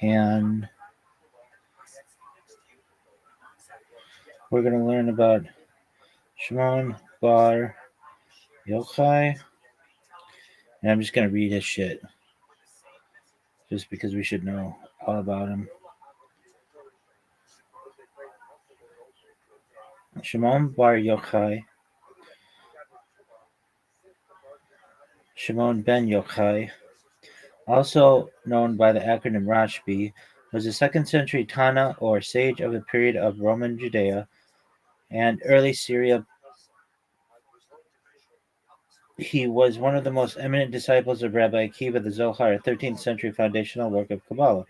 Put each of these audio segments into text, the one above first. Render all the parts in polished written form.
and we're going to learn about Shimon Bar Yochai, and I'm just going to read his shit just because we should know all about him. Shimon Bar Yochai, Shimon ben Yochai, also known by the acronym Rashbi, was a 2nd century Tana or sage of the period of Roman Judea and early Syria. He was one of the most eminent disciples of Rabbi Akiva the Zohar, a 13th century foundational work of Kabbalah.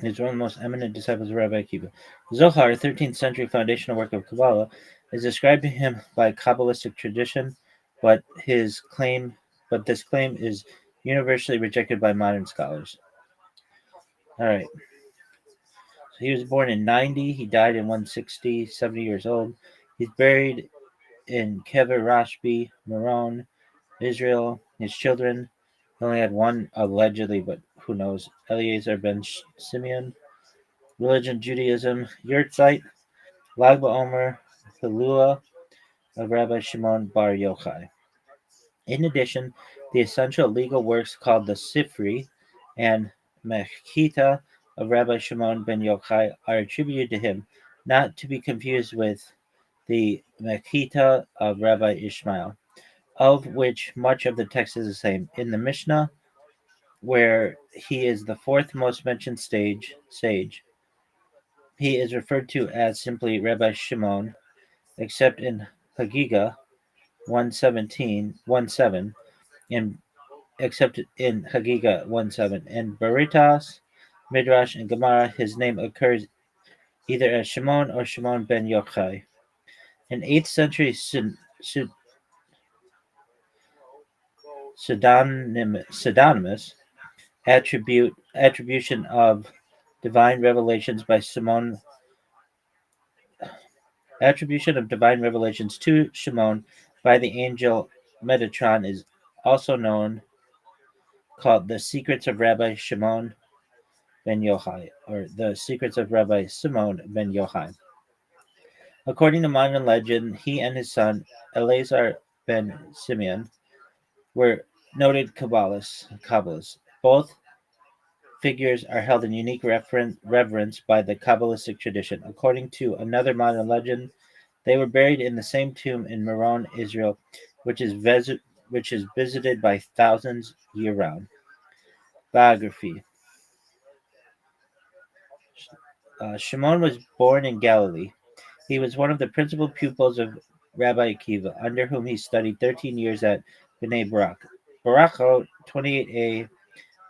He is one of the most eminent disciples of Rabbi Akiva. Zohar, a 13th century foundational work of Kabbalah, is described to him by Kabbalistic tradition, but this claim is universally rejected by modern scholars. All right. So he was born in 90. He died in 160, 70 years old. He's buried in Kever Rashbi, Meron, Israel. His children only had one, allegedly, but who knows, Eliezer ben Simeon. Religion, Judaism, Yurtzeit, Lag BaOmer, Hilua of Rabbi Shimon Bar Yochai. In addition, the essential legal works called the Sifri and Mechita of Rabbi Shimon ben Yochai are attributed to him, not to be confused with the Mechita of Rabbi Ishmael, of which much of the text is the same. In the Mishnah, where he is the 4th most mentioned sage, he is referred to as simply Rabbi Shimon, except in Hagiga 1:7, and except in Hagiga 1:7. In Baritas, Midrash, and Gemara, his name occurs either as Shimon or Shimon ben Yochai. In 8th century pseudonymous attribution of divine revelations by Shimon. Attribution of divine revelations to Shimon by the angel Metatron is also called the Secrets of Rabbi Shimon ben Yochai, or the Secrets of Rabbi Shimon ben Yochai. According to modern legend, he and his son Eleazar ben Simeon were noted Kabbalists. Both figures are held in unique reverence by the Kabbalistic tradition. According to another modern legend, they were buried in the same tomb in Meron, Israel, which is visited by thousands year-round. Biography. Shimon was born in Galilee. He was one of the principal pupils of Rabbi Akiva, under whom he studied 13 years at Bnei Barak. Barakot 28a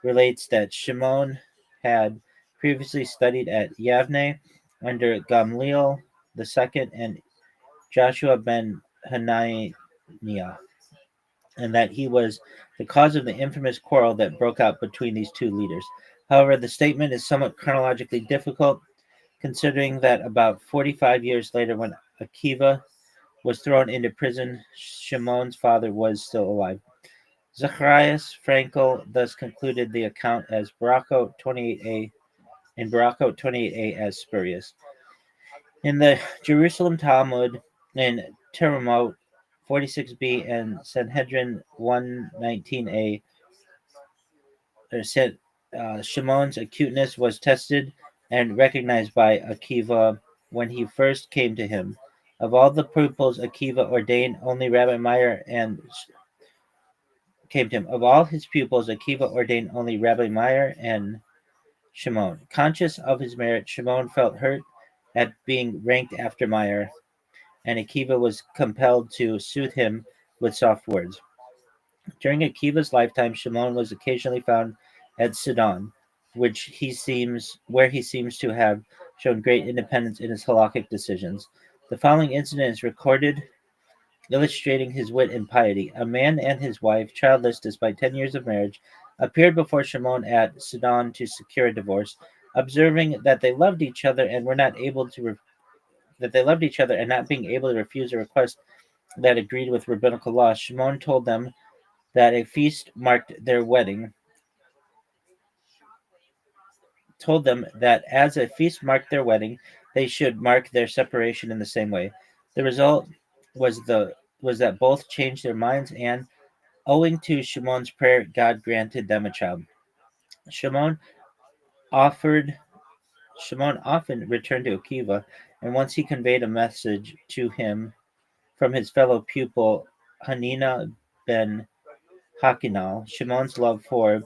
relates that Shimon had previously studied at Yavne under Gamliel II and Joshua ben Hananiah, and that he was the cause of the infamous quarrel that broke out between these two leaders. However, the statement is somewhat chronologically difficult, considering that about 45 years later, when Akiva was thrown into prison, Shimon's father was still alive. Zacharias Frankel thus concluded the account as Barakot 28a and Barakot 28a as spurious. In the Jerusalem Talmud in Terumot 46b and Sanhedrin 119a, said Shimon's acuteness was tested and recognized by Akiva when he first came to him. Of all the pupils Akiva ordained, only Rabbi Meir and came to him. Of all his pupils, Akiva ordained only Rabbi Meir and Shimon. Conscious of his merit, Shimon felt hurt at being ranked after Meir, and Akiva was compelled to soothe him with soft words. During Akiva's lifetime, Shimon was occasionally found at Sidon, where he seems to have shown great independence in his halakhic decisions. The following incident is recorded, illustrating his wit and piety. A man and his wife, childless despite 10 years of marriage, appeared before Shimon at Sidon to secure a divorce. Observing that they loved each other and were not able to and not being able to refuse a request that agreed with rabbinical law, Shimon told them that a feast marked their wedding, told them that as a feast marked their wedding, they should mark their separation in the same way. The result was the was that both changed their minds, and owing to Shimon's prayer, God granted them a child. Shimon offered Shimon often returned to Akiva, and once he conveyed a message to him from his fellow pupil Hanina ben Hakinal. Shimon's love for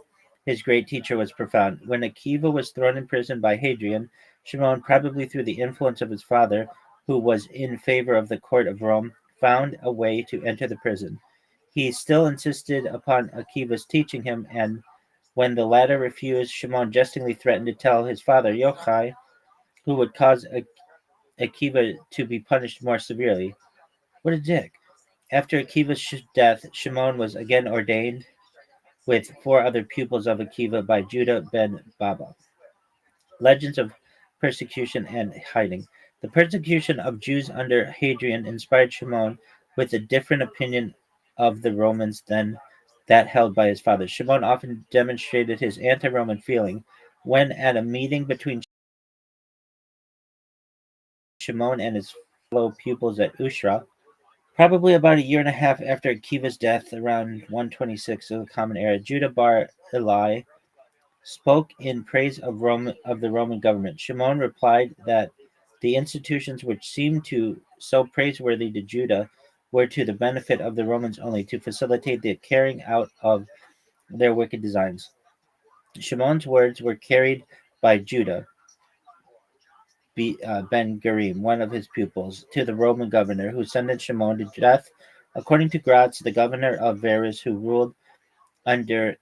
his great teacher was profound. When Akiva was thrown in prison by Hadrian, Shimon, probably through the influence of his father, who was in favor of the court of Rome, found a way to enter the prison. He still insisted upon Akiva's teaching him, and when the latter refused, Shimon jestingly threatened to tell his father Yochai, who would cause Akiva to be punished more severely. What a dick. After Akiva's death, Shimon was again ordained with four other pupils of Akiva by Judah ben Baba. Legends of persecution and hiding. The persecution of Jews under Hadrian inspired Shimon with a different opinion of the Romans than that held by his father. Shimon often demonstrated his anti-Roman feeling when at a meeting between Shimon and his fellow pupils at Ushra, probably about a year and a half after Akiva's death, around 126 of the Common Era. Judah bar Eli spoke in praise of the Roman government. Shimon replied that the institutions which seemed to so praiseworthy to Judah were to the benefit of the Romans only, to facilitate the carrying out of their wicked designs. Shimon's words were carried by Judah ben Gerim, one of his pupils, to the Roman governor, who sentenced Shimon to death. According to Gratz, the governor of Varus, who ruled under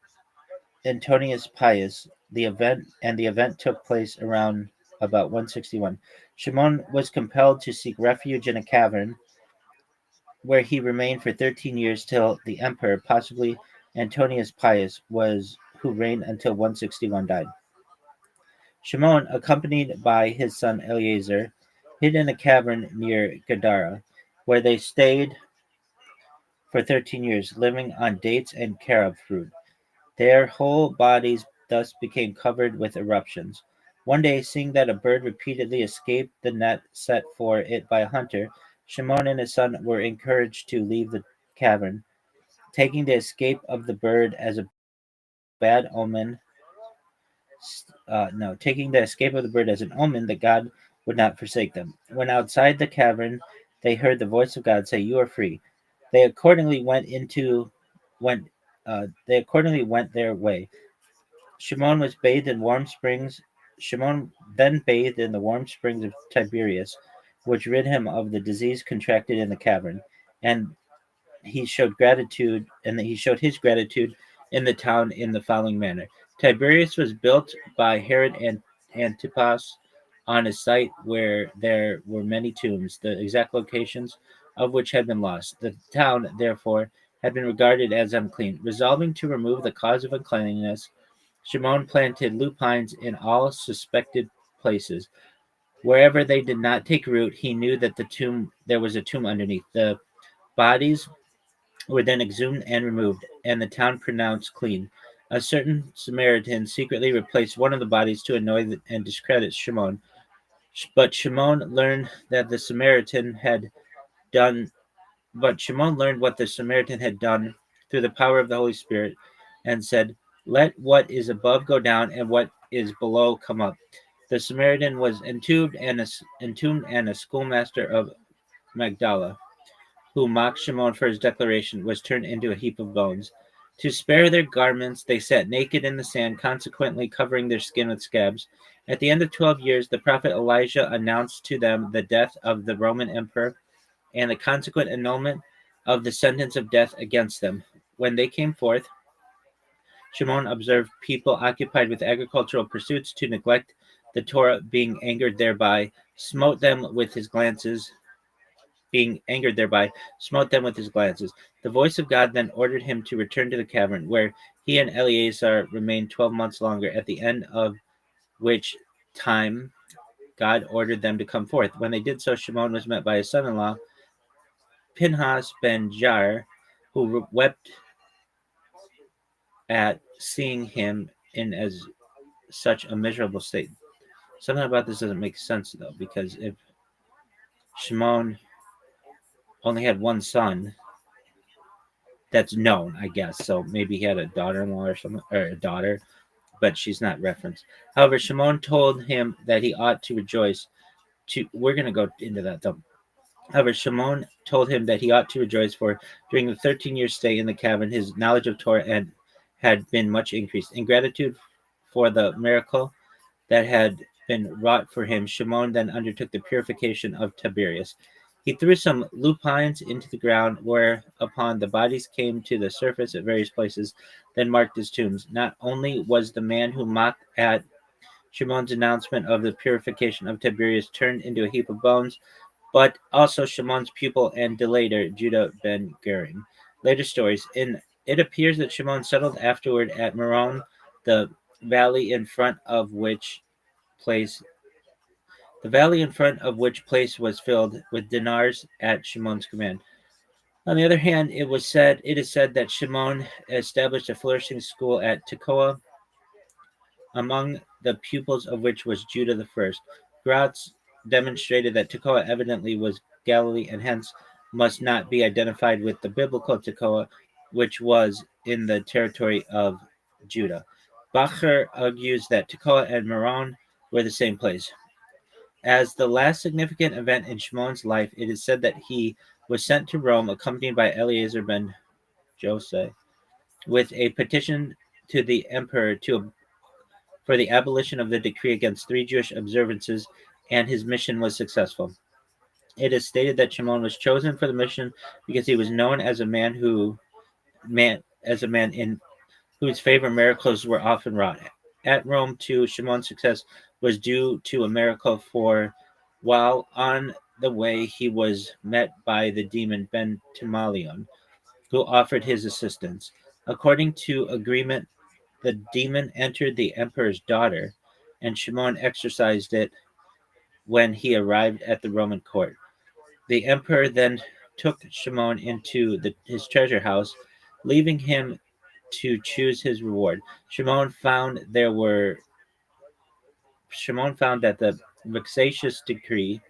Antonius Pius, the event took place around about 161. Shimon was compelled to seek refuge in a cavern, where he remained for 13 years till the emperor, possibly Antonius Pius, was who reigned until 161 died. Shimon, accompanied by his son Eleazar, hid in a cavern near Gadara, where they stayed for 13 years, living on dates and carob fruit. Their whole bodies thus became covered with eruptions. One day, seeing that a bird repeatedly escaped the net set for it by a hunter, Shimon and his son were encouraged to leave the cavern, taking the escape of the bird as a bad omen. No, taking the escape of the bird as an omen that God would not forsake them. When outside the cavern, they heard the voice of God say, "You are free." They accordingly went. They accordingly went their way. Shimon was bathed in warm springs. Shimon then bathed in the warm springs of Tiberias, which rid him of the disease contracted in the cavern, and he showed his gratitude in the town in the following manner. Tiberias was built by Herod and Antipas on a site where there were many tombs, the exact locations of which had been lost. The town, therefore, had been regarded as unclean. Resolving to remove the cause of uncleanliness, Shimon planted lupines in all suspected places. Wherever they did not take root, he knew that there was a tomb underneath. The bodies were then exhumed and removed, and the town pronounced clean. A certain Samaritan secretly replaced one of the bodies to annoy and discredit Shimon. But Shimon learned that the Samaritan had done. But Shimon learned what the Samaritan had done through the power of the Holy Spirit, and said, "Let what is above go down, and what is below come up." The Samaritan was entombed, and a schoolmaster of Magdala, who mocked Shimon for his declaration, was turned into a heap of bones. To spare their garments, they sat naked in the sand, consequently covering their skin with scabs. At the end of 12 years, the prophet Elijah announced to them the death of the Roman emperor and the consequent annulment of the sentence of death against them. When they came forth, Shimon observed people occupied with agricultural pursuits to neglect the Torah, being angered thereby, smote them with his glances. The voice of God then ordered him to return to the cavern, where he and Eleazar remained 12 months longer, at the end of which time God ordered them to come forth. When they did so, Shimon was met by his son-in-law, Pinhas ben Jair, who wept at seeing him such a miserable state. Something about this doesn't make sense though, because if Shimon only had one son, that's known, I guess. So maybe he had a daughter-in-law or something, or a daughter, but she's not referenced. However, Shimon told him that he ought to rejoice. We're going to go into that though. However, Shimon told him that he ought to rejoice, for during the 13-year stay in the cabin, his knowledge of Torah had been much increased. In gratitude for the miracle that had been wrought for him, Shimon then undertook the purification of Tiberias. He threw some lupines into the ground, whereupon the bodies came to the surface at various places, then marked as tombs. Not only was the man who mocked at Shimon's announcement of the purification of Tiberias turned into a heap of bones, but also Shimon's pupil and delator, Judah ben Gerim. Later stories. It appears that Shimon settled afterward at Meron, the valley in front of which place was filled with dinars at Shimon's command. On the other hand, it is said that Shimon established a flourishing school at Tekoa, among the pupils of which was Judah the first. Gratz demonstrated that Tekoa evidently was Galilee and hence must not be identified with the biblical Tekoa, which was in the territory of Judah. Bacher argues that Tekoa and Meron were the same place. As the last significant event in Shimon's life, it is said that he was sent to Rome accompanied by Eleazar ben Jose with a petition to the emperor for the abolition of the decree against three Jewish observances, and his mission was successful. It is stated that Shimon was chosen for the mission because he was known as a man in whose favor miracles were often wrought. At Rome, too, Shimon's success was due to a miracle, for while on the way he was met by the demon Ben Timalion, who offered his assistance. According to agreement, the demon entered the emperor's daughter, and Shimon exorcised it when he arrived at the Roman court. The emperor then took Shimon into his treasure house, leaving him to choose his reward. Shimon found that the vexatious decree,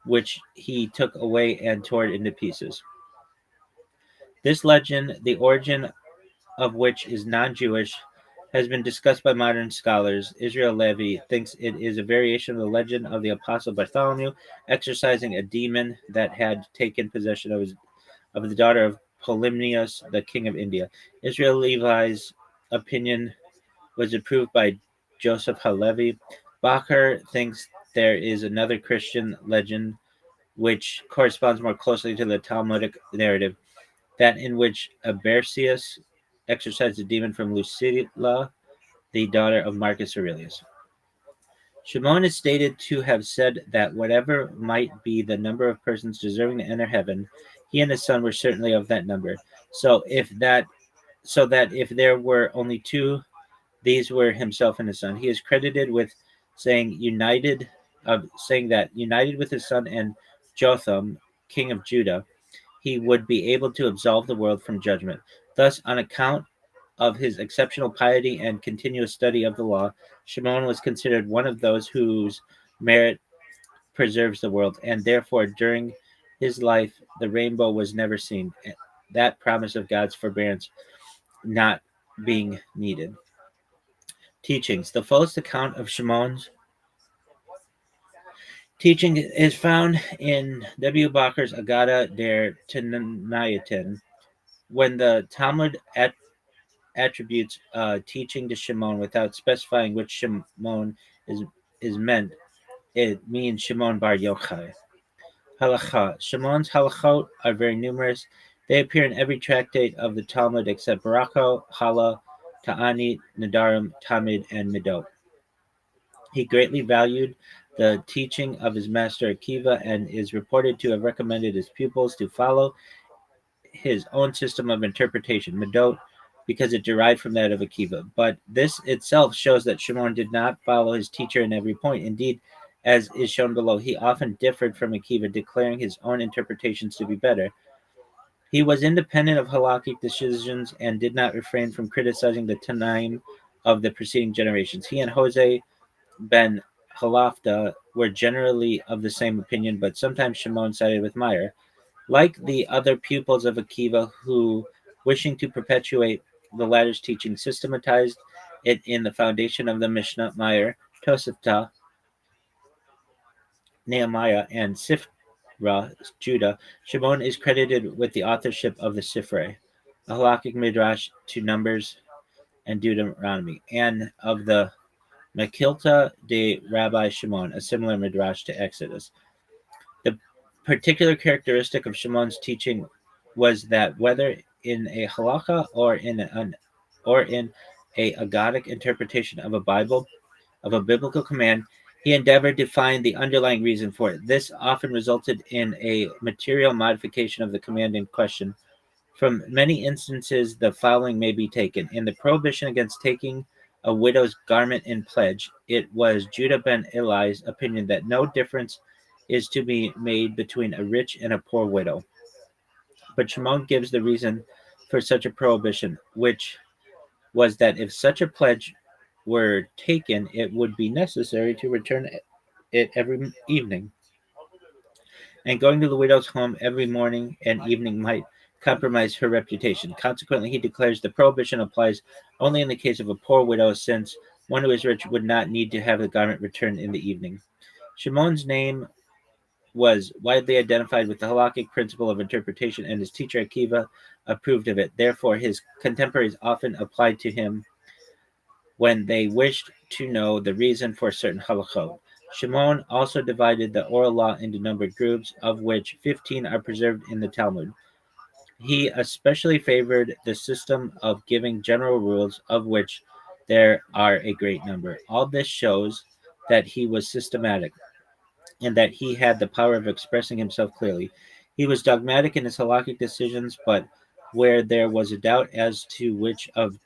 which he took away and tore it into pieces. This legend, the origin of which is non-Jewish, has been discussed by modern scholars. Israel Levi thinks it is a variation of the legend of the Apostle Bartholomew exorcising a demon that had taken possession of the daughter of Polymnius, the king of India. Israel Levi's opinion was approved by Joseph Halevi. Bacher thinks there is another Christian legend which corresponds more closely to the Talmudic narrative, that in which Abercius exorcised a demon from Lucilla, the daughter of Marcus Aurelius. Shimon is stated to have said that whatever might be the number of persons deserving to enter heaven, he and his son were certainly of that number. So that if there were only two, these were himself and his son. He is credited with saying that united with his son and Jotham, king of Judah, he would be able to absolve the world from judgment. Thus, on account of his exceptional piety and continuous study of the law, Shimon was considered one of those whose merit preserves the world, and therefore during his life the rainbow was never seen, that promise of God's forbearance not being needed. Teachings. The fullest account of Shimon's teaching is found in W. Bacher's Agada der Tanayatin. When the Talmud attributes teaching to Shimon without specifying which Shimon is meant, it means Shimon bar Yochai. Halacha. Shimon's halachot are very numerous. They appear in every tractate of the Talmud except Baracho, Hala, Ta'anit, Nadarim, Tamid, and Midot. He greatly valued the teaching of his master Akiva and is reported to have recommended his pupils to follow his own system of interpretation, Medot, because it derived from that of Akiva. But this itself shows that Shimon did not follow his teacher in every point. Indeed, as is shown below, he often differed from Akiva, declaring his own interpretations to be better. He was independent of halakhic decisions and did not refrain from criticizing the Tanaim of the preceding generations. He and Jose ben Halafta were generally of the same opinion, but sometimes Shimon sided with Meir. Like the other pupils of Akiva who, wishing to perpetuate the latter's teaching, systematized it in the foundation of the Mishnah, Meir, Tosefta, Nehemiah, and Sifra, Judah, Shimon is credited with the authorship of the Sifrei, a halakhic midrash to Numbers and Deuteronomy, and of the Mekilta de Rabbi Shimon, a similar midrash to Exodus. The particular characteristic of Shimon's teaching was that whether in a halakha or in a agadic interpretation of a biblical command, he endeavored to find the underlying reason for it. This often resulted in a material modification of the command in question. From many instances, the following may be taken. In the prohibition against taking a widow's garment in pledge, it was Judah ben Eli's opinion that no difference is to be made between a rich and a poor widow. But Shimon gives the reason for such a prohibition, which was that if such a pledge were taken, it would be necessary to return it every evening, and going to the widow's home every morning and evening might compromise her reputation. Consequently, he declares the prohibition applies only in the case of a poor widow, since one who is rich would not need to have the garment returned in the evening. Shimon's name was widely identified with the halakhic principle of interpretation, and his teacher Akiva approved of it. Therefore, his contemporaries often applied to him when they wished to know the reason for certain halachot. Shimon also divided the oral law into numbered groups, of which 15 are preserved in the Talmud. He especially favored the system of giving general rules, of which there are a great number. All this shows that he was systematic and that he had the power of expressing himself clearly. He was dogmatic in his halakhic decisions, but where there was a doubt as to which of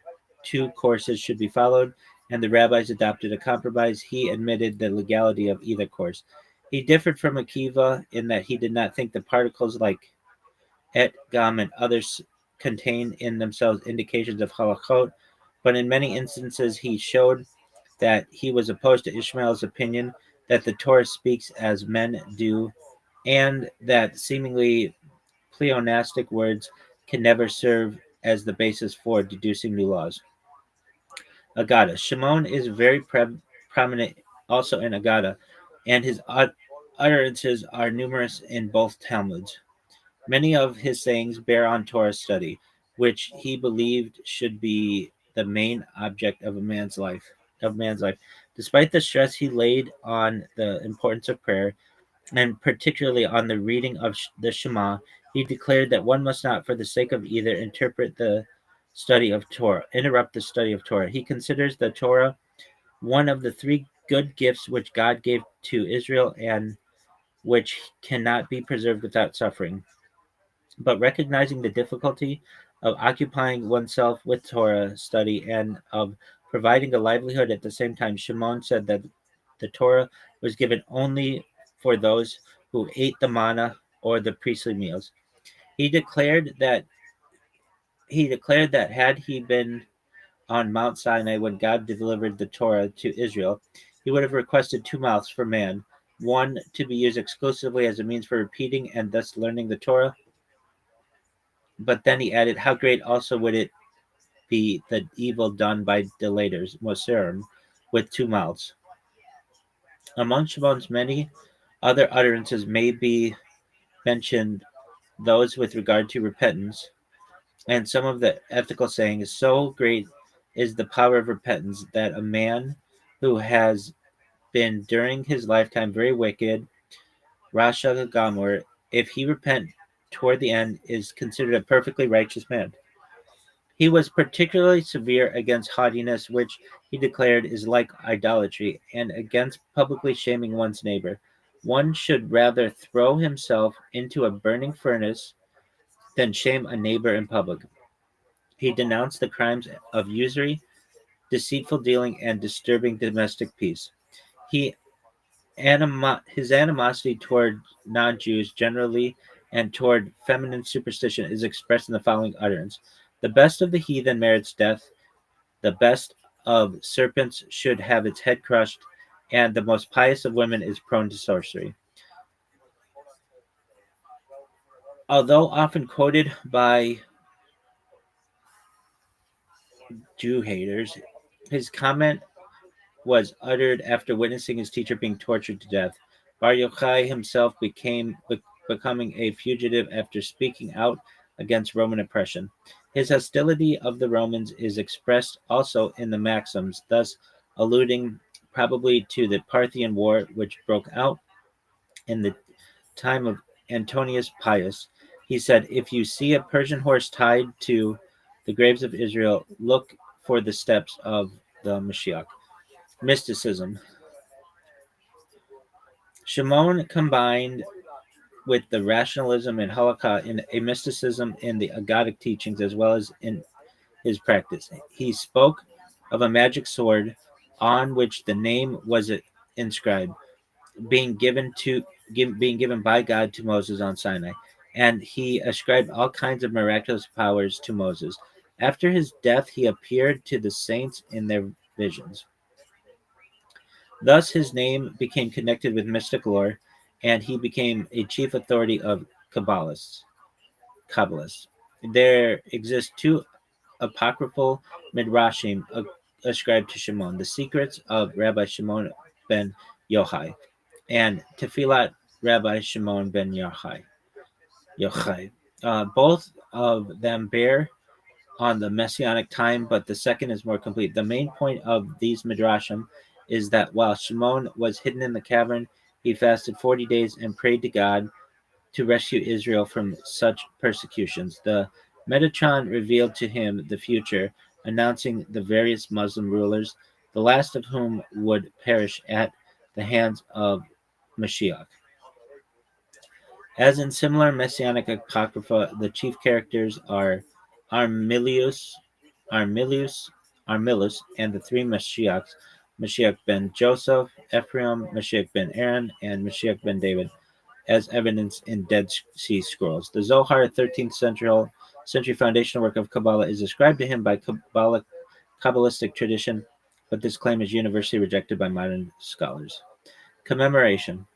two courses should be followed, and the rabbis adopted a compromise, he admitted the legality of either course. He differed from Akiva in that he did not think the particles like et, gam, and others contain in themselves indications of halachot, but in many instances he showed that he was opposed to Ishmael's opinion that the Torah speaks as men do, and that seemingly pleonastic words can never serve as the basis for deducing new laws. Agada. Shimon is very prominent also in Agada, and his utterances are numerous in both Talmuds. Many of his sayings bear on Torah study, which he believed should be the main object of a man's life. Despite the stress he laid on the importance of prayer, and particularly on the reading of the Shema, he declared that one must not, for the sake of either, interrupt the study of Torah. He considers the Torah one of the three good gifts which God gave to Israel and which cannot be preserved without suffering. But recognizing the difficulty of occupying oneself with Torah study and of providing a livelihood at the same time, Shimon said that the Torah was given only for those who ate the manna or the priestly meals. He declared that had he been on Mount Sinai when God delivered the Torah to Israel, he would have requested two mouths for man, one to be used exclusively as a means for repeating and thus learning the Torah. But then he added, how great also would it be the evil done by delators, Moserim, with two mouths. Among Shimon's many other utterances may be mentioned those with regard to repentance, and some of the ethical sayings. So great is the power of repentance that a man who has been during his lifetime very wicked, Rasha Gamor, if he repent toward the end, is considered a perfectly righteous man. He was particularly severe against haughtiness, which he declared is like idolatry, and against publicly shaming one's neighbor. One should rather throw himself into a burning furnace than shame a neighbor in public. He denounced the crimes of usury, deceitful dealing, and disturbing domestic peace. He His animosity toward non-Jews generally and toward feminine superstition is expressed in the following utterance: "The best of the heathen merits death. The best of serpents should have its head crushed, and the most pious of women is prone to sorcery. Although often quoted by Jew haters, his comment was uttered after witnessing his teacher being tortured to death. Bar Yochai himself becoming a fugitive after speaking out against Roman oppression. His hostility of the Romans is expressed also in the Maxims, thus alluding probably to the Parthian War which broke out in the time of Antonius Pius. He said, "If you see a Persian horse tied to the graves of Israel, look for the steps of the Mashiach." Mysticism. Shimon combined with the rationalism and halakha in a mysticism in the Agadic teachings as well as in his practice. He spoke of a magic sword on which the name was inscribed, being being given by God to Moses on Sinai, and he ascribed all kinds of miraculous powers to Moses. After his death, he appeared to the saints in their visions. Thus, his name became connected with mystic lore, and he became a chief authority of Kabbalists. Kabbalists. There exist two apocryphal midrashim ascribed to Shimon: the secrets of Rabbi Shimon ben Yochai and Tefillat Rabbi Shimon ben Yochai. Both of them bear on the messianic time, but the second is more complete. The main point of these midrashim is that while Shimon was hidden in the cavern, he fasted 40 days and prayed to God to rescue Israel from such persecutions. The Metatron revealed to him the future, announcing the various Muslim rulers, the last of whom would perish at the hands of Mashiach. As in similar messianic apocrypha, the chief characters are Armilius, Armilius, Armilus, and the three Mashiachs: Mashiach ben Joseph, Ephraim, Mashiach ben Aaron, and Mashiach ben David, as evidenced in Dead Sea Scrolls. The Zohar, 13th century foundational work of Kabbalah, is ascribed to him by Kabbalistic tradition, but this claim is universally rejected by modern scholars. Commemoration.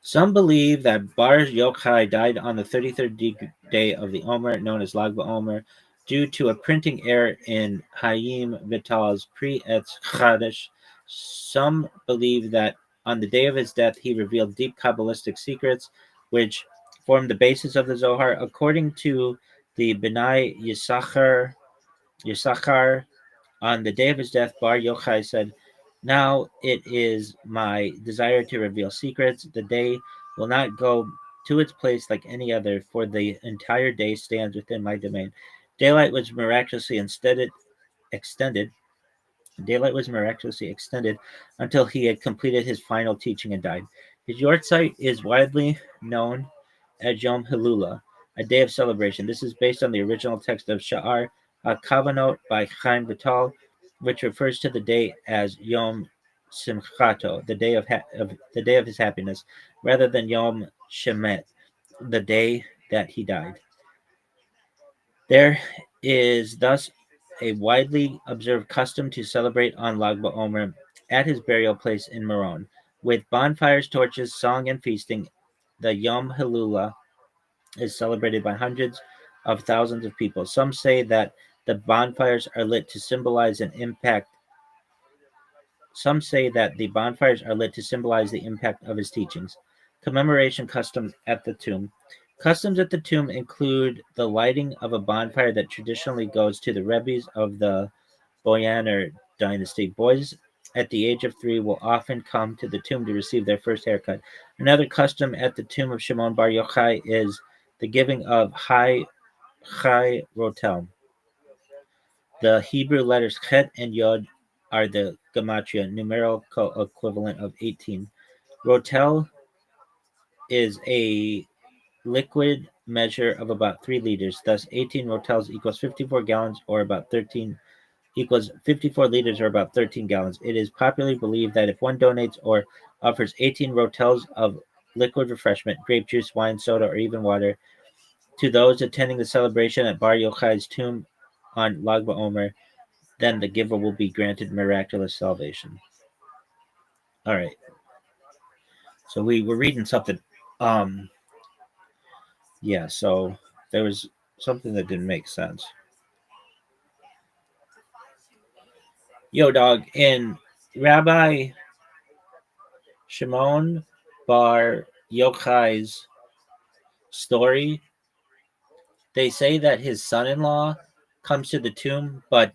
Some believe that Bar Yochai died on the 33rd day of the Omer, known as Lag BaOmer, due to a printing error in Hayim Vital's Pre-Etz Chodesh. Some believe that on the day of his death, he revealed deep Kabbalistic secrets, which formed the basis of the Zohar. According to the B'nai Yisachar, on the day of his death, Bar Yochai said, "Now it is my desire to reveal secrets. The day will not go to its place like any other, for the entire day stands within my domain." Daylight was miraculously extended. Daylight was miraculously extended until he had completed his final teaching and died. His yahrzeit is widely known as Yom Hilula, a day of celebration. This is based on the original text of Sha'ar HaKavanot by Chaim Vital, which refers to the day as Yom Simchato, the day of his happiness, rather than Yom Shemet, the day that he died. There is thus a widely observed custom to celebrate on Lag BaOmer at his burial place in Meron, with bonfires, torches, song, and feasting. The Yom Hilula is celebrated by hundreds of thousands of people. Some say that the bonfires are lit to symbolize an impact. Some say that the bonfires are lit to symbolize the impact of his teachings. Commemoration customs at the tomb. Customs at the tomb include the lighting of a bonfire that traditionally goes to the rebbes of the Boyaner dynasty. Boys at the age of 3 will often come to the tomb to receive their first haircut. Another custom at the tomb of Shimon Bar Yochai is the giving of Chai Rotel. The Hebrew letters Chet and Yod are the gematria numerical equivalent of 18. Rotel is a liquid measure of about 3 liters. Thus, 18 rotels equals 54 gallons, or about 13 equals 54 liters, or about 13 gallons. It is popularly believed that if one donates or offers 18 rotels of liquid refreshment, grape juice, wine, soda, or even water to those attending the celebration at Bar Yochai's tomb, on Lag BaOmer, then the giver will be granted miraculous salvation. All right. So we were reading something. Um, yeah. So there was something that didn't make sense. Yo, dog. In Rabbi Shimon Bar Yochai's story, they say that his son-in-law comes to the tomb, but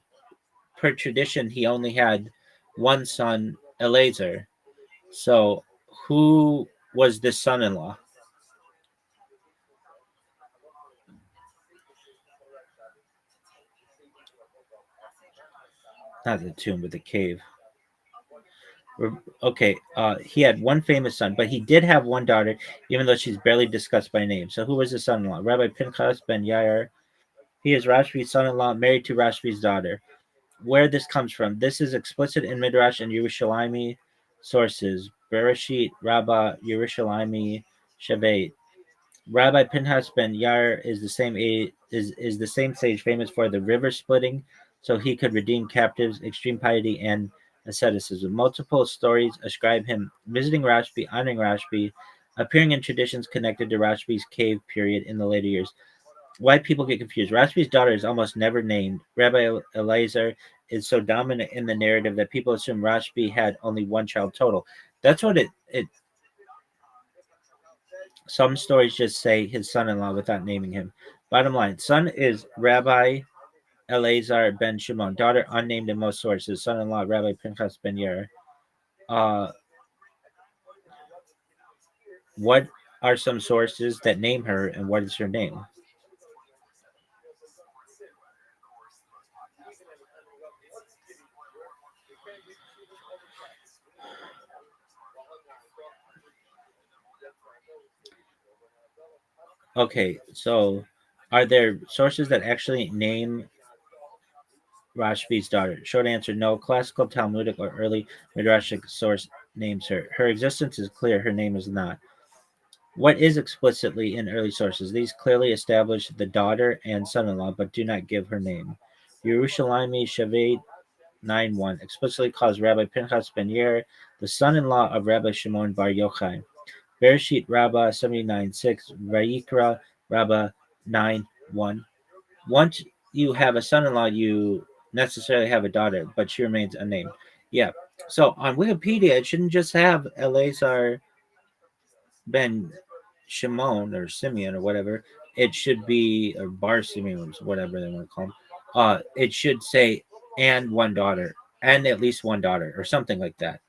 per tradition, he only had one son, Eleazar. So, who was this son-in-law? Not the tomb, but the cave. Okay, he had one famous son, but he did have one daughter, even though she's barely discussed by name. So, who was his son-in-law? Rabbi Pinchas ben Yair. He is Rashbi's son-in-law, married to Rashbi's daughter. Where this comes from? This is explicit in Midrash and Yerushalmi sources. Bereshit, Rabbah, Yerushalmi, Shevet. Rabbi Pinhas ben Yair is the same sage famous for the river splitting, so he could redeem captives, extreme piety, and asceticism. Multiple stories ascribe him visiting Rashbi, honoring Rashbi, appearing in traditions connected to Rashbi's cave period in the later years. Why people get confused. Rashbi's daughter is almost never named. Rabbi Eliezer is so dominant in the narrative that people assume Rashbi had only one child total. That's what it some stories just say his son-in-law without naming him. Bottom line, son is Rabbi Eleazar ben Shimon. Daughter unnamed in most sources. Son-in-law Rabbi Pinchas ben Yair. Uh, what are some sources that name her, and what is her name? Okay, so are there sources that actually name Rashbi's daughter? Short answer: no. Classical Talmudic or early Midrashic source names her. Her existence is clear. Her name is not. What is explicitly in early sources? These clearly establish the daughter and son-in-law, but do not give her name. Yerushalmi Shavet 9:1 explicitly calls Rabbi Pinchas ben Yair the son-in-law of Rabbi Shimon bar Yochai. Bereshit Rabbah 79:6, Vayikra Rabbah 9:1. Once you have a son-in-law, you necessarily have a daughter, but she remains unnamed. Yeah. So on Wikipedia, it shouldn't just have Eleazar ben Shimon or Simeon or whatever. It should be or Bar Simeon, whatever they want to call him. It should say and one daughter, and at least one daughter, or something like that.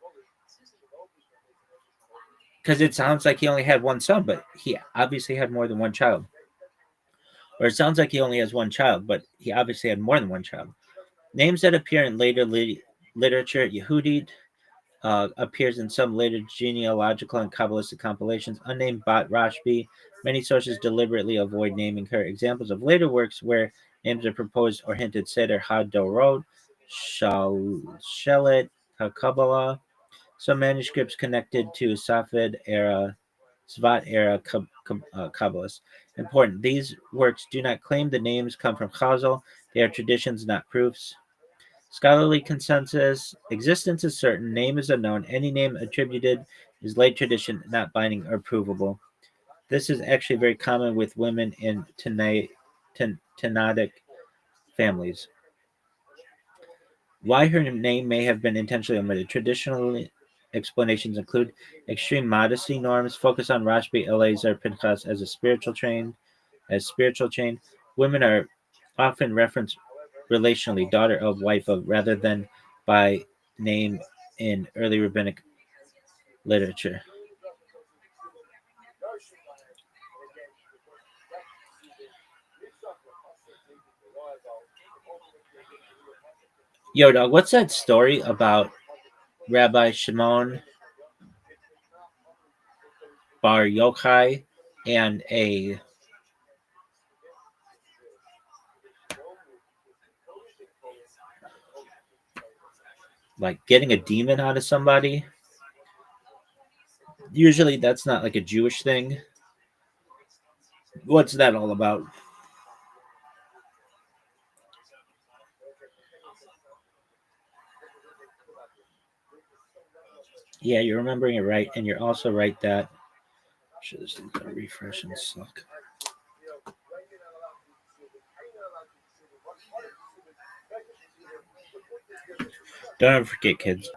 Because it sounds like he only had one son, but he obviously had more than one child. Or it sounds like he only has one child, but he obviously had more than one child. Names that appear in later literature: Yehudit appears in some later genealogical and Kabbalistic compilations. Unnamed Bat Rashbi. Many sources deliberately avoid naming her. Examples of later works where names are proposed or hinted: Seder HaDorot, Shelet HaKabbalah. Some manuscripts connected to Safed era, Svat era Kabbalists. Important. These works do not claim the names come from Chazal. They are traditions, not proofs. Scholarly consensus: existence is certain, name is unknown. Any name attributed is late tradition, not binding or provable. This is actually very common with women in Tanaitic families. Why her name may have been intentionally omitted. Traditional explanations include extreme modesty norms, focus on Rashbi, Eleazar, Pinchas as spiritual chain. Women are often referenced relationally, daughter of, wife of, rather than by name in early rabbinic literature. Yo, dog, what's that story about Rabbi Shimon Bar Yochai and a like getting a demon out of somebody? Usually that's not like a Jewish thing. What's that all about? Yeah, you're remembering it right, and you're also right that should this thing refresh and suck. Don't ever forget, kids.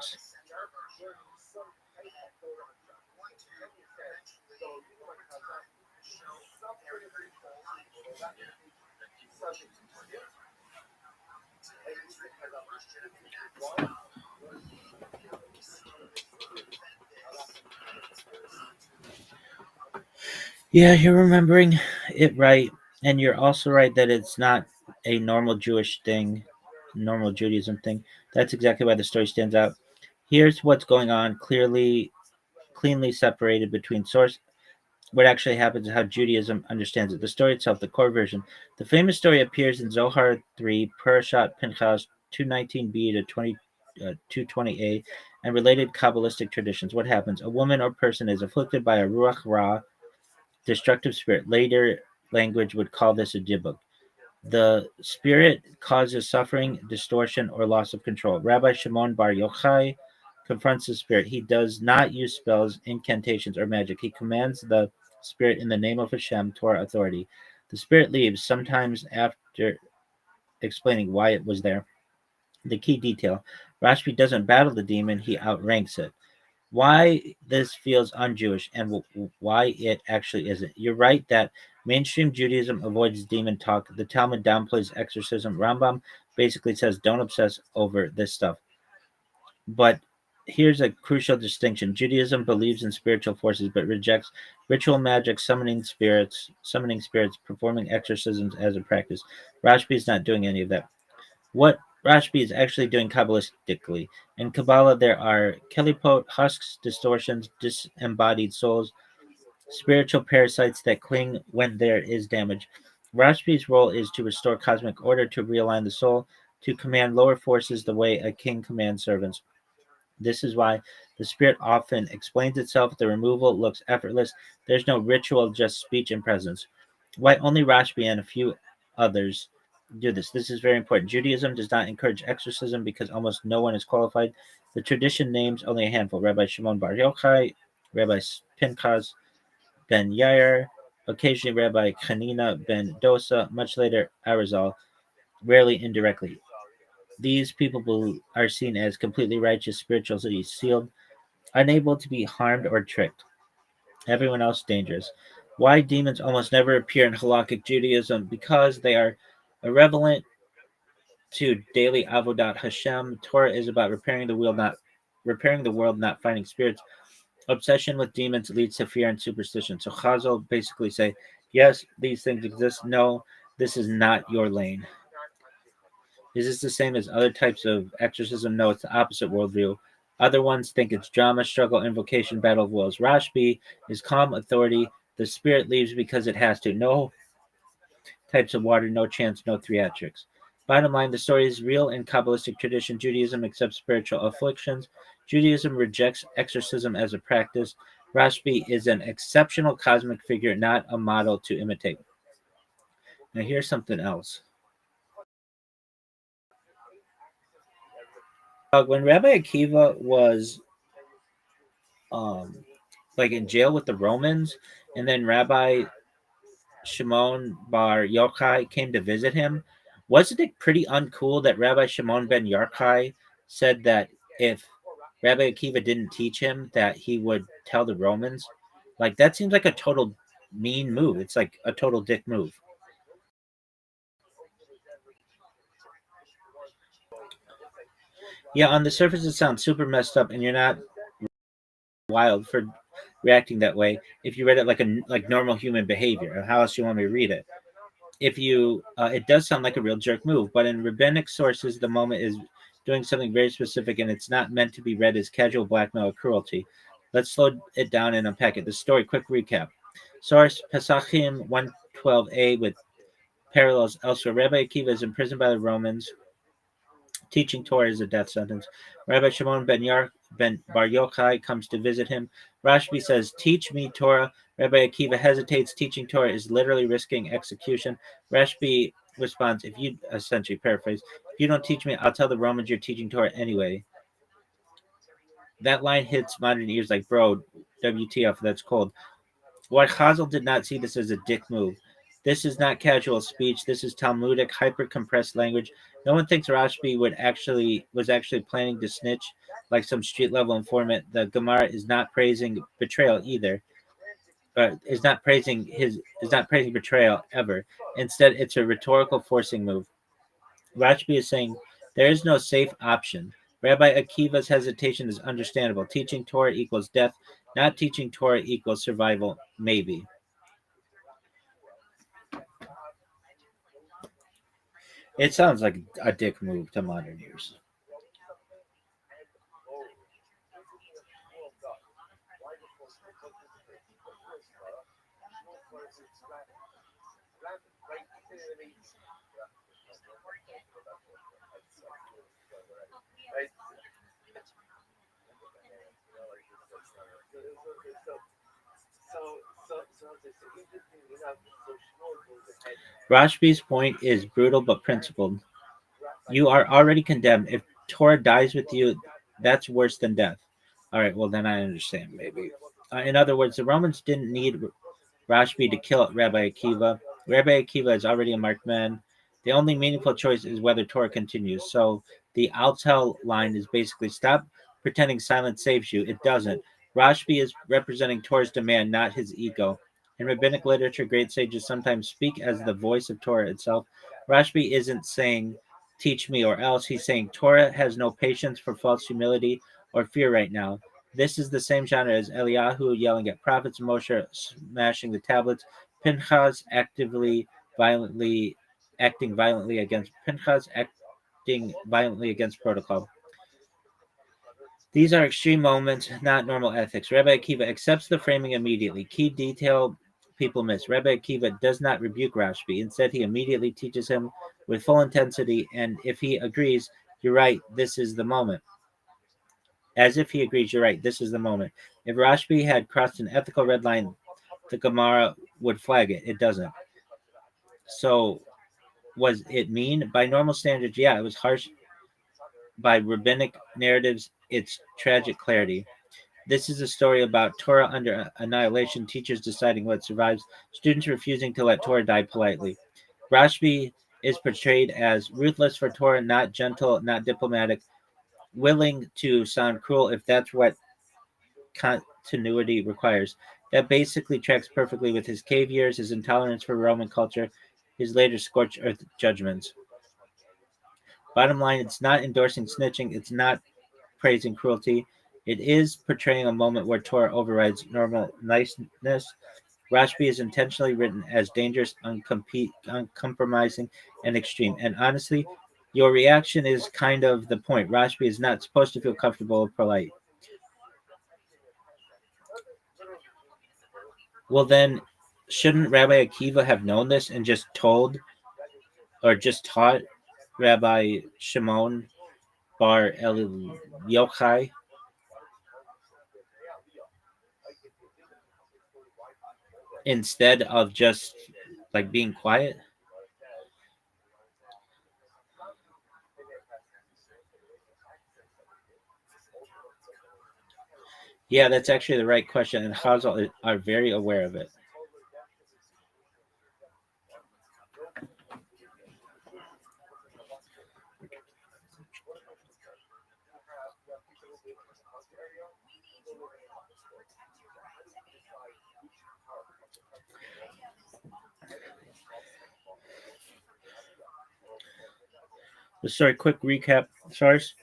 Yeah, you're remembering it right, and you're also right that it's not a normal Jewish thing, normal Judaism thing. That's exactly why the story stands out. Here's what's going on, cleanly separated between source. What actually happens and how Judaism understands it. The story itself, the core version. The famous story appears in Zohar 3, Parashat Pinchas 219b to 220a, and related Kabbalistic traditions. What happens? A woman or person is afflicted by a Ruach Ra, destructive spirit. Later language would call this a Dibuk. The spirit causes suffering, distortion, or loss of control. Rabbi Shimon Bar Yochai confronts the spirit. He does not use spells, incantations, or magic. He commands the spirit in the name of Hashem, Torah authority. The spirit leaves, sometimes after explaining why it was there. The key detail: Rashbi doesn't battle the demon, he outranks it. Why this feels un-Jewish and why it actually isn't. You're right that mainstream Judaism avoids demon talk. The Talmud downplays exorcism. Rambam basically says don't obsess over this stuff. But here's a crucial distinction. Judaism believes in spiritual forces but rejects ritual magic, summoning spirits, performing exorcisms as a practice. Rashbi is not doing any of that. What Rashbi is actually doing Kabbalistically. In Kabbalah, there are kelipot, husks, distortions, disembodied souls, spiritual parasites that cling when there is damage. Rashbi's role is to restore cosmic order, to realign the soul, to command lower forces the way a king commands servants. This is why the spirit often explains itself. The removal looks effortless. There's no ritual, just speech and presence. Why only Rashbi and a few others do this? This is very important. Judaism does not encourage exorcism because almost no one is qualified. The tradition names only a handful: Rabbi Shimon Bar Yochai, Rabbi Pinchas ben Yair, occasionally Rabbi Chanina ben Dosa, much later Arizal, rarely indirectly. These people are seen as completely righteous, spiritually sealed, unable to be harmed or tricked. Everyone else dangerous. Why demons almost never appear in halakhic Judaism? Because they are irrelevant to daily avodat Hashem. Torah is about repairing the world, not finding spirits. Obsession with demons leads to fear and superstition. So Chazal basically say, yes, these things exist. No, this is not your lane. Is this the same as other types of exorcism? No, it's the opposite worldview. Other ones think it's drama, struggle, invocation, battle of wills. Rashbi is calm authority. The spirit leaves because it has to. No types of water, no chance, no theatrics. Bottom line, the story is real in Kabbalistic tradition. Judaism accepts spiritual afflictions. Judaism rejects exorcism as a practice. Rashbi is an exceptional cosmic figure, not a model to imitate. Now, here's something else. When Rabbi Akiva was like in jail with the Romans, and then Rabbi Shimon Bar Yochai came to visit him, wasn't it pretty uncool that Rabbi Shimon ben Yochai said that if Rabbi Akiva didn't teach him, that he would tell the Romans? Like that seems like a total mean move. It's like a total dick move. Yeah, on the surface it sounds super messed up, and you're not wild for reacting that way if you read it like normal human behavior. How else do you want me to read it? If you It does sound like a real jerk move, but in rabbinic sources the moment is doing something very specific, and it's not meant to be read as casual blackmail or cruelty. Let's slow it down and unpack it. The story, quick recap. Source: Pesachim 112a with parallels elsewhere. Rabbi Akiva is imprisoned by the Romans. Teaching Torah is a death sentence. Rabbi Shimon ben Bar Yochai comes to visit him. Rashbi says, "Teach me Torah." Rabbi Akiva hesitates. Teaching Torah is literally risking execution. Rashbi responds, essentially paraphrase, You don't teach me, I'll tell the Romans you're teaching Torah anyway. That line hits modern ears like, bro, WTF, that's cold. What Chazal did not see this as a dick move. This is not casual speech. This is Talmudic, hyper-compressed language. No one thinks Rashbi was actually planning to snitch like some street-level informant. The Gemara is not praising betrayal either. Is not praising betrayal ever. Instead, it's a rhetorical forcing move. Rashbi is saying there is no safe option. Rabbi Akiva's hesitation is understandable. Teaching Torah equals death. Not teaching Torah equals survival. Maybe. It sounds like a dick move to modern ears. Rashbi's point is brutal but principled. You are already condemned. If Torah dies with you, that's worse than death. All right, well, then I understand, maybe. In other words, the Romans didn't need Rashbi to kill Rabbi Akiva. Rabbi Akiva is already a marked man. The only meaningful choice is whether Torah continues. So the I'll tell line is basically stop pretending silence saves you. It doesn't. Rashbi is representing Torah's demand, not his ego. In rabbinic literature, great sages sometimes speak as the voice of Torah itself. Rashbi isn't saying, teach me or else. He's saying, Torah has no patience for false humility or fear right now. This is the same genre as Eliyahu yelling at prophets, Moshe smashing the tablets, Pinchas acting violently against protocol. These are extreme moments, not normal ethics. Rabbi Akiva accepts the framing immediately. Key detail people miss. Rabbi Akiva does not rebuke Rashbi. Instead, he immediately teaches him with full intensity, and if he agrees, you're right, this is the moment. As if he agrees, you're right, this is the moment. If Rashbi had crossed an ethical red line, the Gemara would flag it. It doesn't. So, was it mean? By normal standards, yeah, it was harsh. By rabbinic narratives, it's tragic clarity. This is a story about Torah under annihilation, teachers deciding what survives, students refusing to let Torah die politely. Rashbi is portrayed as ruthless for Torah, not gentle, not diplomatic, willing to sound cruel if that's what continuity requires. That basically tracks perfectly with his cave years, his intolerance for Roman culture, his later scorched earth judgments. Bottom line, it's not endorsing snitching, it's not praising cruelty. It is portraying a moment where Torah overrides normal niceness. Rashbi is intentionally written as dangerous, uncompromising, and extreme. And honestly, your reaction is kind of the point. Rashbi is not supposed to feel comfortable or polite. Well, then, shouldn't Rabbi Akiva have known this and just told or just taught Rabbi Shimon Bar Yochai instead of just like being quiet? Yeah, that's actually the right question, and Chazal are very aware of it. Sorry, quick recap. Source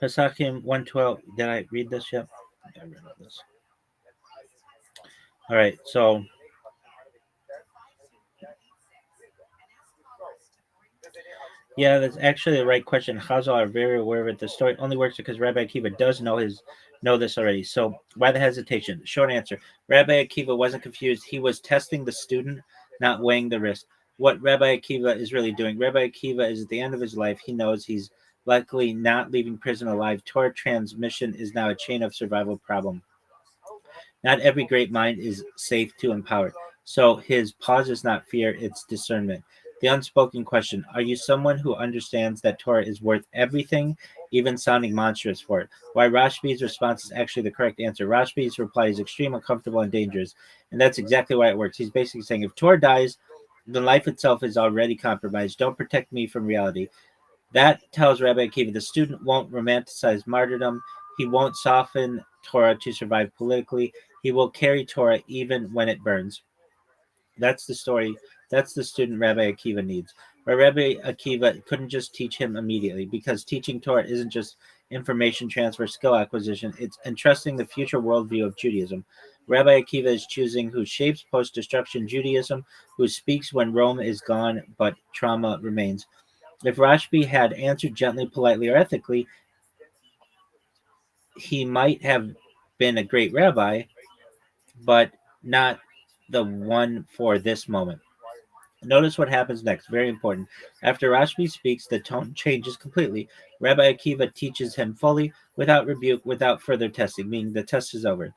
Pesachim 112. Did I read this yet? Yeah, I read all this. All right, so yeah, that's actually the right question. Chazal are very aware of it. The story only works because Rabbi Akiva does know this already. So why the hesitation? Short answer: Rabbi Akiva wasn't confused. He was testing the student, not weighing the risk. What Rabbi Akiva is really doing. Rabbi Akiva is at the end of his life. He knows he's likely not leaving prison alive. Torah transmission is now a chain of survival problem. Not every great mind is safe to empower. So his pause is not fear, it's discernment. The unspoken question: are you someone who understands that Torah is worth everything, even sounding monstrous for it? Why Rashbi's response is actually the correct answer. Rashbi's reply is extreme, uncomfortable, and dangerous, and that's exactly why it works. He's basically saying, if Torah dies, then life itself is already compromised. Don't protect me from reality. That tells Rabbi Akiva the student won't romanticize martyrdom. He won't soften Torah to survive politically. He will carry Torah even when it burns. That's the story. That's the student Rabbi Akiva needs. But Rabbi Akiva couldn't just teach him immediately, because teaching Torah isn't just information transfer, skill acquisition. It's entrusting the future worldview of Judaism. Rabbi Akiva is choosing who shapes post-destruction Judaism, who speaks when Rome is gone but trauma remains. If Rashbi had answered gently, politely, or ethically, he might have been a great rabbi, but not the one for this moment. Notice what happens next. Very important. After Rashbi speaks, the tone changes completely. Rabbi Akiva teaches him fully, without rebuke, without further testing, meaning the test is over.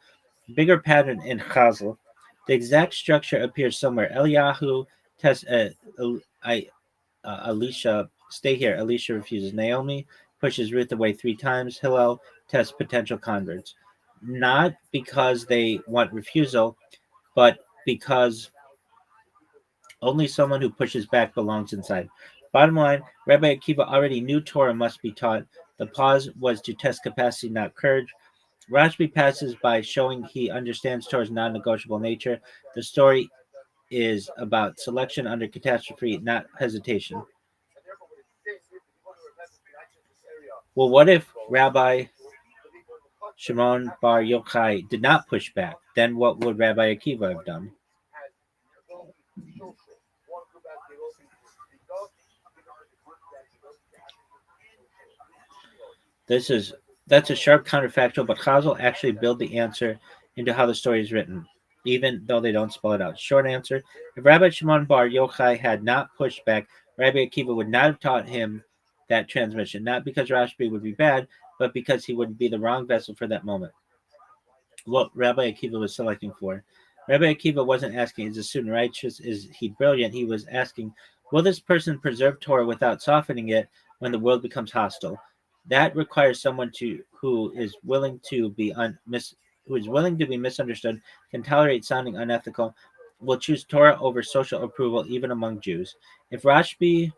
Bigger pattern in Chazal. The exact structure appears somewhere. Eliyahu tests Elisha, stay here. Elisha refuses. Naomi pushes Ruth away 3 times. Hillel tests potential converts. Not because they want refusal, but because only someone who pushes back belongs inside. Bottom line, Rabbi Akiva already knew Torah must be taught. The pause was to test capacity, not courage. Rashbi passes by showing he understands Torah's non negotiable nature. The story is about selection under catastrophe, not hesitation. Well, what if Rabbi Shimon Bar Yochai did not push back? Then what would Rabbi Akiva have done? This is that's a sharp counterfactual, but Chazal actually build the answer into how the story is written, even though they don't spell it out. Short answer: if Rabbi Shimon Bar Yochai had not pushed back, Rabbi Akiva would not have taught him that transmission. Not because Rashbi would be bad, but because he would be the wrong vessel for that moment. What Rabbi Akiva was selecting for. Rabbi Akiva wasn't asking, is the student righteous? Is he brilliant? He was asking, will this person preserve Torah without softening it when the world becomes hostile? That requires someone who is willing to be who is willing to be misunderstood, can tolerate sounding unethical, will choose Torah over social approval even among Jews. If Rashbi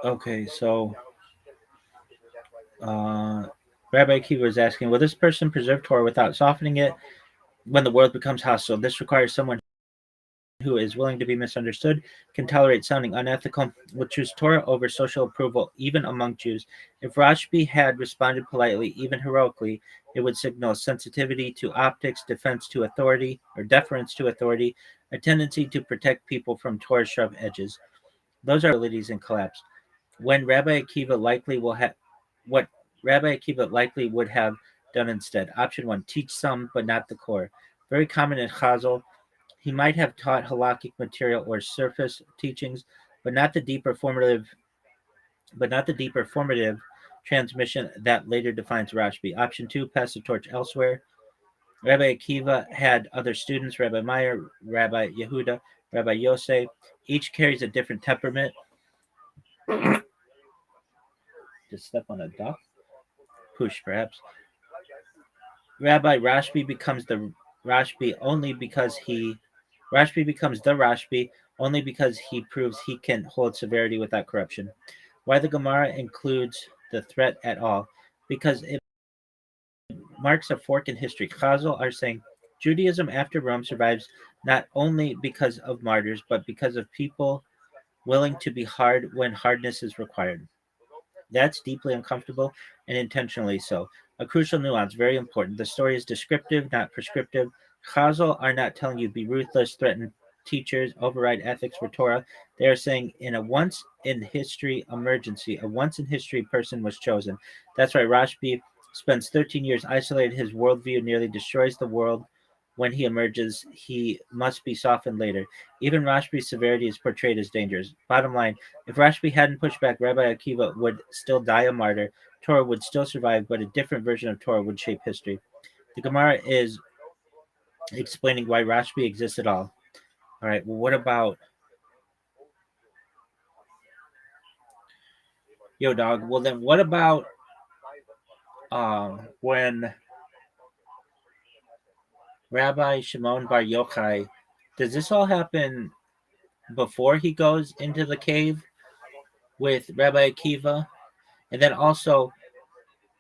Okay, so uh, Rabbi Akiva is asking, will this person preserve Torah without softening it when the world becomes hostile? This requires someone who is willing to be misunderstood, can tolerate sounding unethical, will choose Torah over social approval, even among Jews. If Rashbi had responded politely, even heroically, it would signal sensitivity to optics, defense to authority, or deference to authority, a tendency to protect people from Torah's sharp edges. Those are abilities in collapse. When Rabbi Akiva likely will have what Rabbi Akiva likely would have done instead. Option one: teach some, but not the core. Very common in Chazal. He might have taught halakhic material or surface teachings, but not the deeper formative transmission that later defines Rashbi. Option two: pass the torch elsewhere. Rabbi Akiva had other students: Rabbi Meir, Rabbi Yehuda, Rabbi Yosef. Each carries a different temperament. Just step on a duck. Push, perhaps. Rabbi Rashbi becomes the Rashbi only because he Rashbi becomes the Rashbi only because he proves he can hold severity without corruption. Why the Gemara includes the threat at all? Because it marks a fork in history. Chazal are saying Judaism after Rome survives not only because of martyrs, but because of people willing to be hard when hardness is required. That's deeply uncomfortable and intentionally so. A crucial nuance, very important. The story is descriptive, not prescriptive. Chazal are not telling you be ruthless, threaten teachers, override ethics for Torah. They are saying in a once in history emergency, a once in history person was chosen. That's right. Rashbi spends 13 years isolated. His worldview nearly destroys the world. When he emerges, he must be softened later. Even Rashbi's severity is portrayed as dangerous. Bottom line, if Rashbi hadn't pushed back, Rabbi Akiva would still die a martyr. Torah would still survive, but a different version of Torah would shape history. The Gemara is explaining why Rashbi exists at all. All right, well, what about Yo Dog? Well, then what about when Rabbi Shimon Bar Yochai, does this all happen before he goes into the cave with Rabbi Akiva? And then also,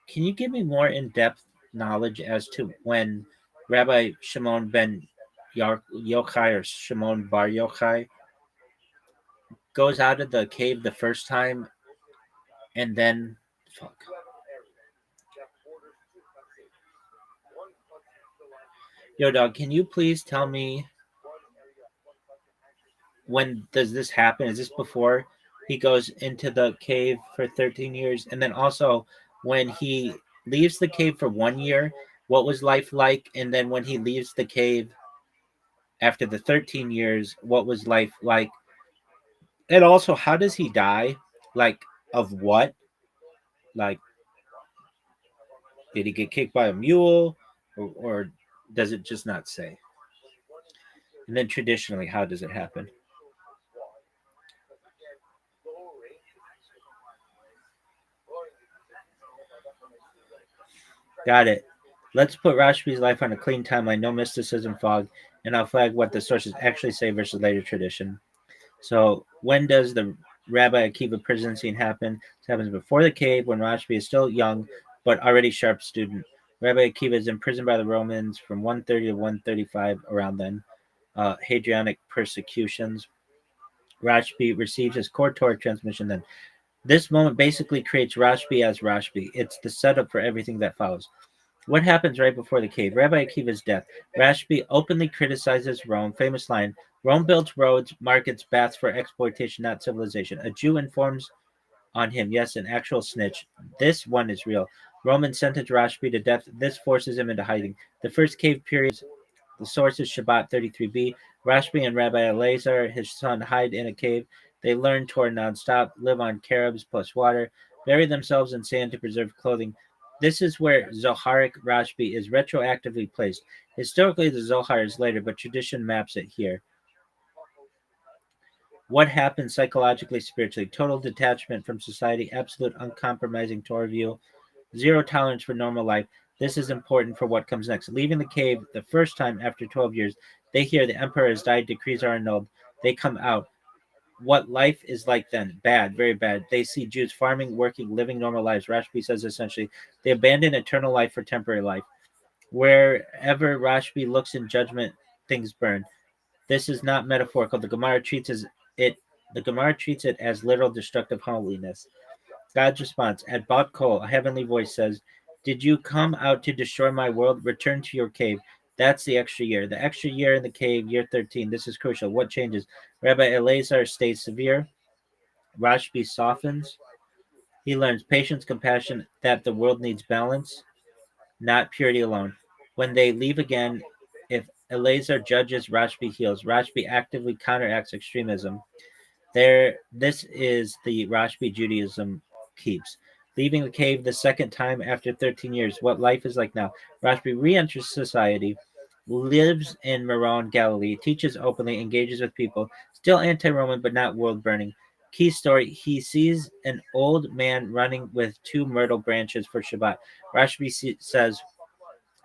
can you give me more in depth knowledge as to when Rabbi Shimon ben Yochai or Shimon Bar Yochai goes out of the cave the first time and then fuck. Yo dog, can you please tell me when does this happen? Is this before he goes into the cave for 13 years? And then also when he leaves the cave for 1 year, what was life like? And then when he leaves the cave after the 13 years, what was life like? And also, how does he die? Like, of what? Like, did he get kicked by a mule? Or does it just not say? And then traditionally, how does it happen? Got it. Let's put Rashbi's life on a clean timeline, no mysticism fog, and I'll flag what the sources actually say versus later tradition. So, when does the Rabbi Akiva prison scene happen? It happens before the cave when Rashbi is still young, but already sharp student. Rabbi Akiva is imprisoned by the Romans from 130 to 135, around then. Hadrianic persecutions. Rashbi receives his core Torah transmission then. This moment basically creates Rashbi as Rashbi. It's the setup for everything that follows. What happens right before the cave? Rabbi Akiva's death. Rashbi openly criticizes Rome. Famous line: Rome built roads, markets, baths for exploitation, not civilization. A Jew informs on him. Yes, an actual snitch. This one is real. Roman sentence Rashbi to death. This forces him into hiding. The first cave period. The source is Shabbat 33b. Rashbi and Rabbi Elazar, his son, hide in a cave. They learn Torah nonstop, live on carobs plus water, bury themselves in sand to preserve clothing. This is where Zoharic Rashbi is retroactively placed. Historically, the Zohar is later, but tradition maps it here. What happens psychologically, spiritually? Total detachment from society, absolute uncompromising Torah view, zero tolerance for normal life. This is important for what comes next. Leaving the cave the first time after 12 years, they hear the emperor has died, decrees are annulled. They come out. What life is like then? Bad, very bad. They see Jews farming, working, living normal lives. Rashbi says essentially they abandon eternal life for temporary life. Wherever Rashbi looks in judgment, things burn. This is not metaphorical. It. The Gemara treats it as literal destructive holiness. God's response at Bat Kol, a heavenly voice says, "Did you come out to destroy my world? Return to your cave." That's the extra year. The extra year in the cave, year 13. This is crucial. What changes? Rabbi Elazar stays severe. Rashbi softens. He learns patience, compassion, that the world needs balance, not purity alone. When they leave again, if Elazar judges, Rashbi heals. Rashbi actively counteracts extremism. This is the Rashbi Judaism keeps. Leaving the cave the second time after 13 years, what life is like now. Rashbi re-enters society, lives in Meron, Galilee, teaches openly, engages with people, still anti-Roman but not world-burning. Key story, he sees an old man running with two myrtle branches for Shabbat. Rashbi says,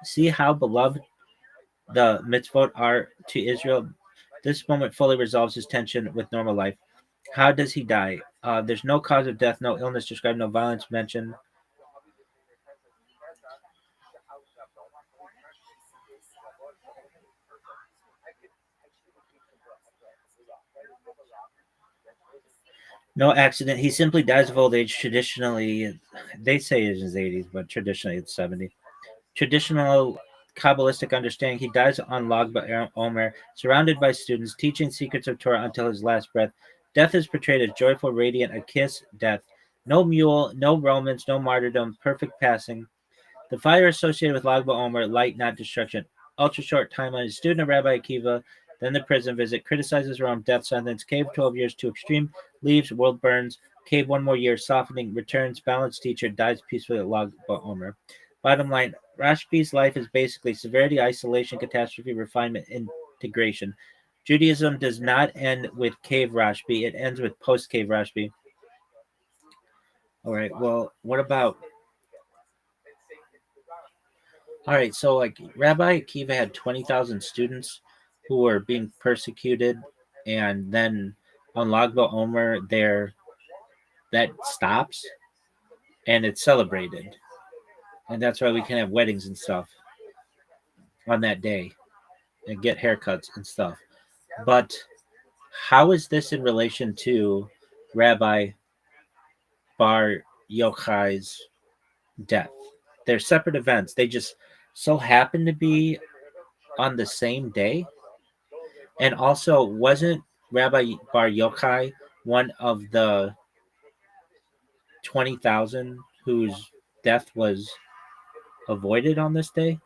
See how beloved the mitzvot are to Israel. This moment fully resolves his tension with normal life. How does he die? There's no cause of death, no illness described, no violence mentioned. No accident. He simply dies of old age. Traditionally, they say it's his 80s, but traditionally it's 70. Traditional Kabbalistic understanding, he dies on Lag BaOmer, surrounded by students, teaching secrets of Torah until his last breath. Death is portrayed as joyful, radiant, a kiss, death. No mule, no Romans, no martyrdom, perfect passing. The fire associated with Lag BaOmer, light, not destruction. Ultra short timeline. His student of Rabbi Akiva, then the prison visit, criticizes Rome, death sentence, cave 12 years too extreme, leaves, world burns, cave one more year, softening, returns, balanced teacher, dies peacefully at Lag BaOmer. Bottom line, Rashbi's life is basically severity, isolation, catastrophe, refinement, integration. Judaism does not end with cave Rashbi, it ends with post cave Rashbi. All right, well, what about All right, so like Rabbi Akiva had 20,000 students who were being persecuted, and then on Lagba Omer, there that stops and it's celebrated, and that's why we can have weddings and stuff on that day and get haircuts and stuff. But how is this in relation to Rabbi Bar Yochai's death? They're separate events. They just so happen to be on the same day. And also, wasn't Rabbi Bar Yochai one of the 20,000 whose death was avoided on this day?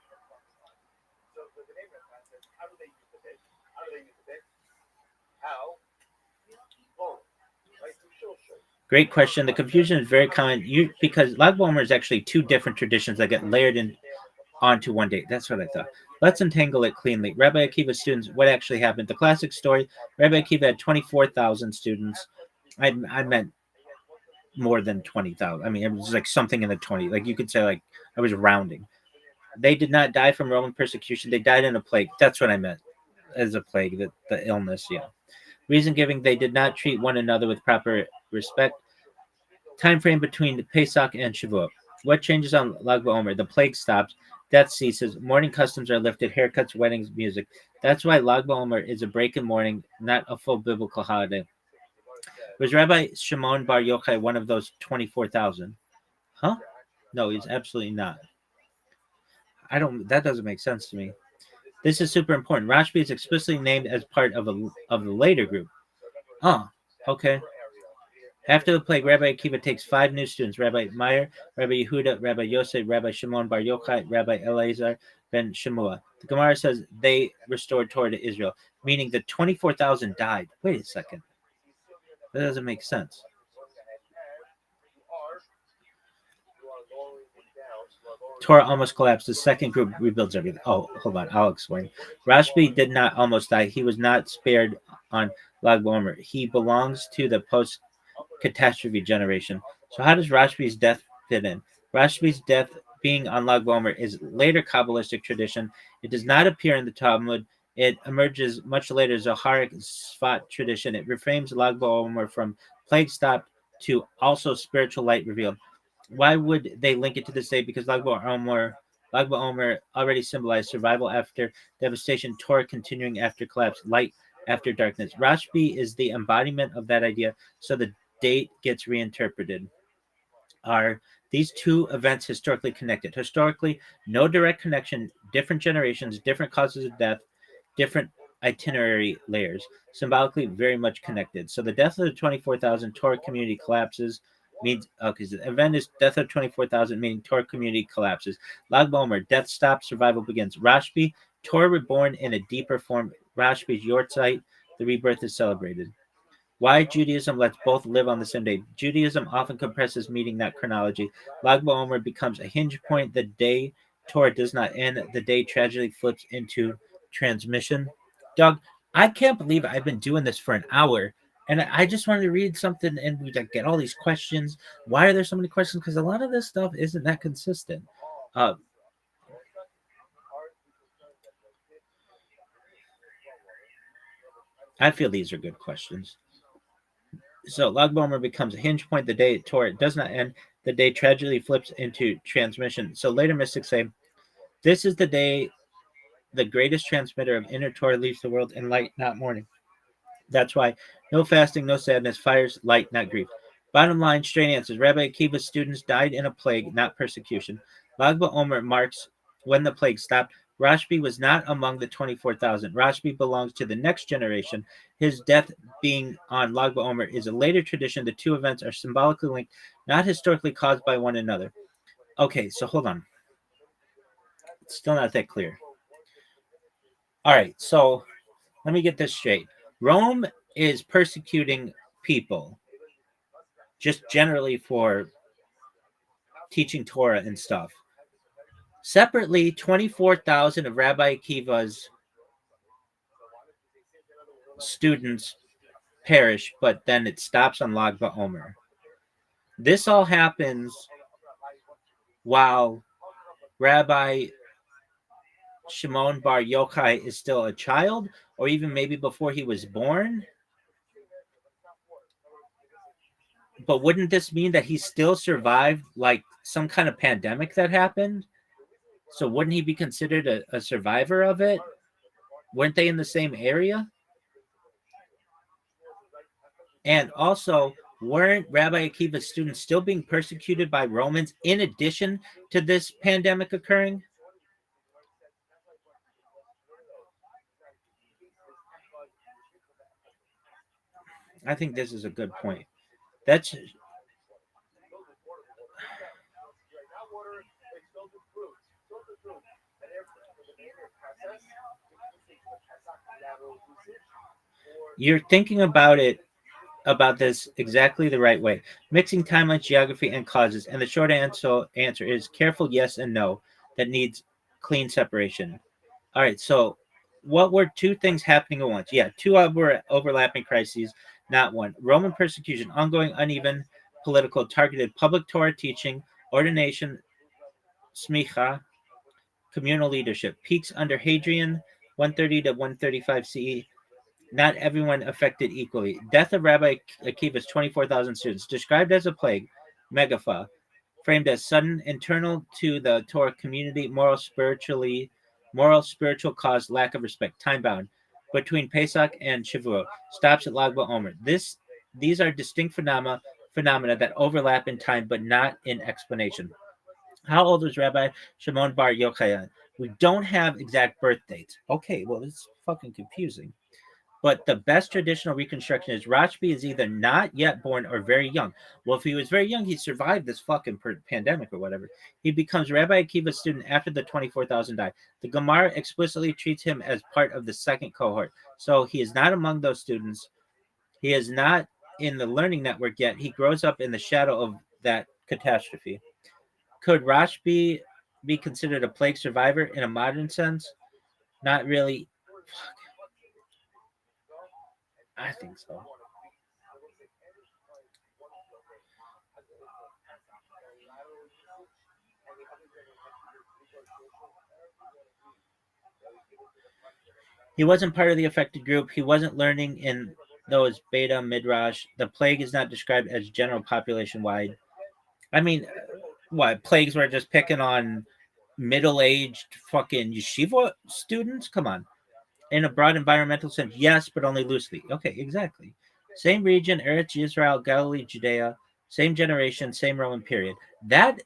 Great question. The confusion is very common because Lag BaOmer is actually two different traditions that get layered in onto one day. That's what I thought. Let's untangle it cleanly. Rabbi Akiva's students, what actually happened? The classic story, Rabbi Akiva had 24,000 students. I meant more than 20,000. I mean, it was like something in the 20. Like you could say, like, I was rounding. They did not die from Roman persecution. They died in a plague. That's what I meant as a plague, the illness. Yeah. Reason giving, they did not treat one another with proper respect. Time frame between Pesach and Shavuot. What changes on Lag BaOmer? The plague stops. Death ceases. Mourning customs are lifted. Haircuts, weddings, music. That's why Lag BaOmer is a break in mourning, not a full biblical holiday. Was Rabbi Shimon Bar Yochai one of those 24,000? Huh? No, he's absolutely not. I don't. That doesn't make sense to me. This is super important. Rashbi is explicitly named as part of the later group. Oh, okay. After the plague, Rabbi Akiva takes five new students: Rabbi Meir, Rabbi Yehuda, Rabbi Yosef, Rabbi Shimon Bar Yochai, Rabbi Eleazar ben Shemua. The Gemara says they restored Torah to Israel, meaning the 24,000 died. Wait a second. That doesn't make sense. Torah almost collapsed. The second group rebuilds everything. Oh, hold on. I'll explain. Rashbi did not almost die. He was not spared on Lag BaOmer. He belongs to the post catastrophe generation. So how does Rashbi's death fit in? Rashbi's death being on Lag BaOmer is later Kabbalistic tradition. It does not appear in the Talmud. It emerges much later Zoharic Sfat tradition. It reframes Lag BaOmer from plague stopped to also spiritual light revealed. Why would they link it to this day? Because Lag BaOmer already symbolized survival after devastation, Torah continuing after collapse, light after darkness. Rashbi is the embodiment of that idea, so the date gets reinterpreted. Are these two events historically connected? Historically, no direct connection, different generations, different causes of death, different itinerary layers, symbolically very much connected. So the death of the 24,000 Torah community collapses means, okay, so the event is death of 24,000, meaning Torah community collapses. Lag BaOmer, death stops, survival begins. Rashbi, Torah reborn in a deeper form. Rashbi's Yortzeit, the rebirth is celebrated. Why Judaism lets both live on the same day. Judaism often compresses meaning, not chronology. Lag BaOmer becomes a hinge point. The day Torah does not end. The day tragically flips into transmission. Doug, I can't believe I've been doing this for an hour. And I just wanted to read something and we get all these questions. Why are there so many questions? Because a lot of this stuff isn't that consistent. Uh, I feel these are good questions. So Lag BaOmer becomes a hinge point the day Torah does not end. The day tragically flips into transmission. So later mystics say, this is the day the greatest transmitter of inner Torah leaves the world in light, not mourning. That's why no fasting, no sadness, fires, light, not grief. Bottom line, straight answers. Rabbi Akiva's students died in a plague, not persecution. Lag BaOmer marks when the plague stopped. Rashbi was not among the 24,000. Rashbi belongs to the next generation. His death being on Lag BaOmer is a later tradition. The two events are symbolically linked, not historically caused by one another. Okay, so hold on. It's still not that clear. All right, so let me get this straight. Rome is persecuting people just generally for teaching Torah and stuff. Separately, 24,000 of Rabbi Akiva's students perish, but then it stops on Lag BaOmer. This all happens while Rabbi Shimon Bar Yochai is still a child, or even maybe before he was born. But wouldn't this mean that he still survived like some kind of pandemic that happened? So wouldn't he be considered a survivor of it? Weren't they in the same area? And also, weren't Rabbi Akiva's students still being persecuted by Romans in addition to this pandemic occurring? I think this is a good point. That's you're thinking about this exactly the right way, mixing timeline, geography, and causes. And the short answer is careful yes and no that needs clean separation. All right, so what were two things happening at once? Yeah, two overlapping crises, not one. Roman persecution, ongoing, uneven, political, targeted public Torah teaching, ordination, smicha, communal leadership. Peaks under Hadrian, 130 to 135 CE. Not everyone affected equally. Death of Rabbi Akiva's 24,000 students, described as a plague, megapha, framed as sudden, internal to the Torah community, moral, spiritual cause, lack of respect, time bound, between Pesach and Shavuot, stops at Lag BaOmer. These are distinct phenomena that overlap in time but not in explanation. How old was Rabbi Shimon Bar Yochai? We don't have exact birth dates. Okay, well, it's fucking confusing. But the best traditional reconstruction is Rashbi is either not yet born or very young. Well, if he was very young, he survived this fucking pandemic or whatever. He becomes Rabbi Akiva's student after the 24,000 die. The Gemara explicitly treats him as part of the second cohort. So he is not among those students. He is not in the learning network yet. He grows up in the shadow of that catastrophe. Could Rashbi be considered a plague survivor in a modern sense? Not really. I think so. He wasn't part of the affected group. He wasn't learning in those beta midrash. The plague is not described as general population wide. I mean, what plagues were just picking on middle aged fucking yeshiva students? Come on. In a broad environmental sense, yes, but only loosely. Okay, exactly. Same region, Eretz Israel, Galilee, Judea, same generation, same Roman period. That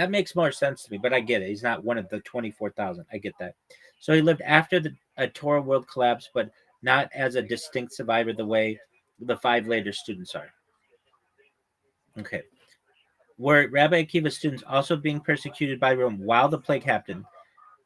makes more sense to me, but I get it. He's not one of the 24,000. I get that. So he lived after the Torah world collapse, but not as a distinct survivor the way the five later students are. Okay. Were Rabbi Akiva's students also being persecuted by Rome while the plague happened?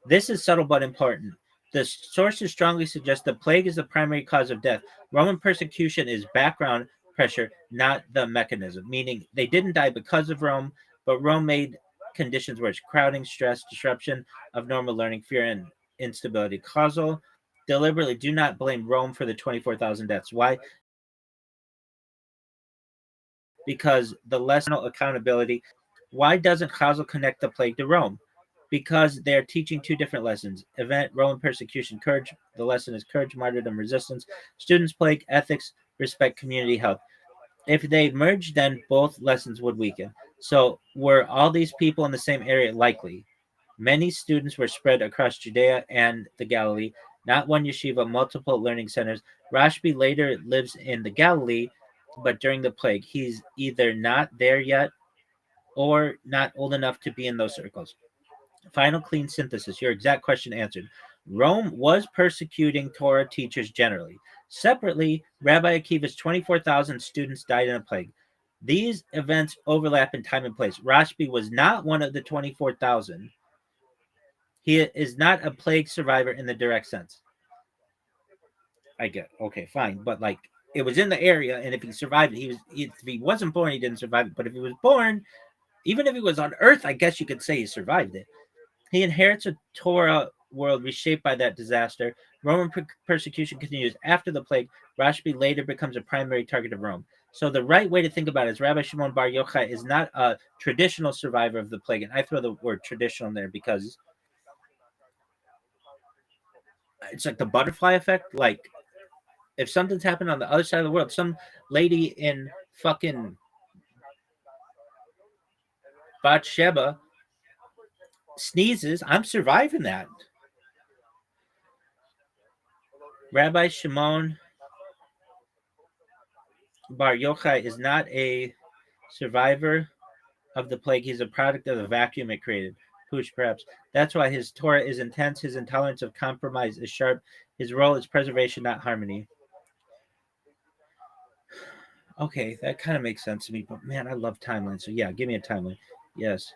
This is subtle but important. The sources strongly suggest the plague is the primary cause of death. Roman persecution is background pressure, not the mechanism, meaning they didn't die because of Rome, but Rome made conditions worse: crowding, stress, disruption of normal learning, fear, and instability. Causal, deliberately do not blame Rome for the 24,000 deaths. Why? Because the less accountability. Why doesn't Chazal connect the plague to Rome? because they're teaching two different lessons. Event, Roman persecution, courage. The lesson is courage, martyrdom, resistance. Students, plague, ethics, respect, community, health. If they merged, then both lessons would weaken. So were all these people in the same area? Likely. Many students were spread across Judea and the Galilee, not one yeshiva, multiple learning centers. Rashbi later lives in the Galilee, but during the plague, he's either not there yet or not old enough to be in those circles. Final clean synthesis. Your exact question answered. Rome was persecuting Torah teachers generally. Separately, Rabbi Akiva's 24,000 students died in a plague. These events overlap in time and place. Rashbi was not one of the 24,000. He is not a plague survivor in the direct sense. I get okay, fine, but like it was in the area, and if he survived it, if he wasn't born, he didn't survive it. But if he was born, even if he was on Earth, I guess you could say he survived it. He inherits a Torah world reshaped by that disaster. Roman persecution continues after the plague. Rashbi later becomes a primary target of Rome. So the right way to think about it is Rabbi Shimon Bar Yochai is not a traditional survivor of the plague, and I throw the word traditional in there because it's like the butterfly effect. Like if something's happened on the other side of the world, some lady in fucking Bathsheba sneezes, I'm surviving that. Rabbi Shimon Bar Yochai is not a survivor of the plague. He's a product of the vacuum it created. Pooch, perhaps. That's why his Torah is intense. His intolerance of compromise is sharp. His role is preservation, not harmony. Okay, that kind of makes sense to me. But man, I love timelines. So yeah, give me a timeline. Yes,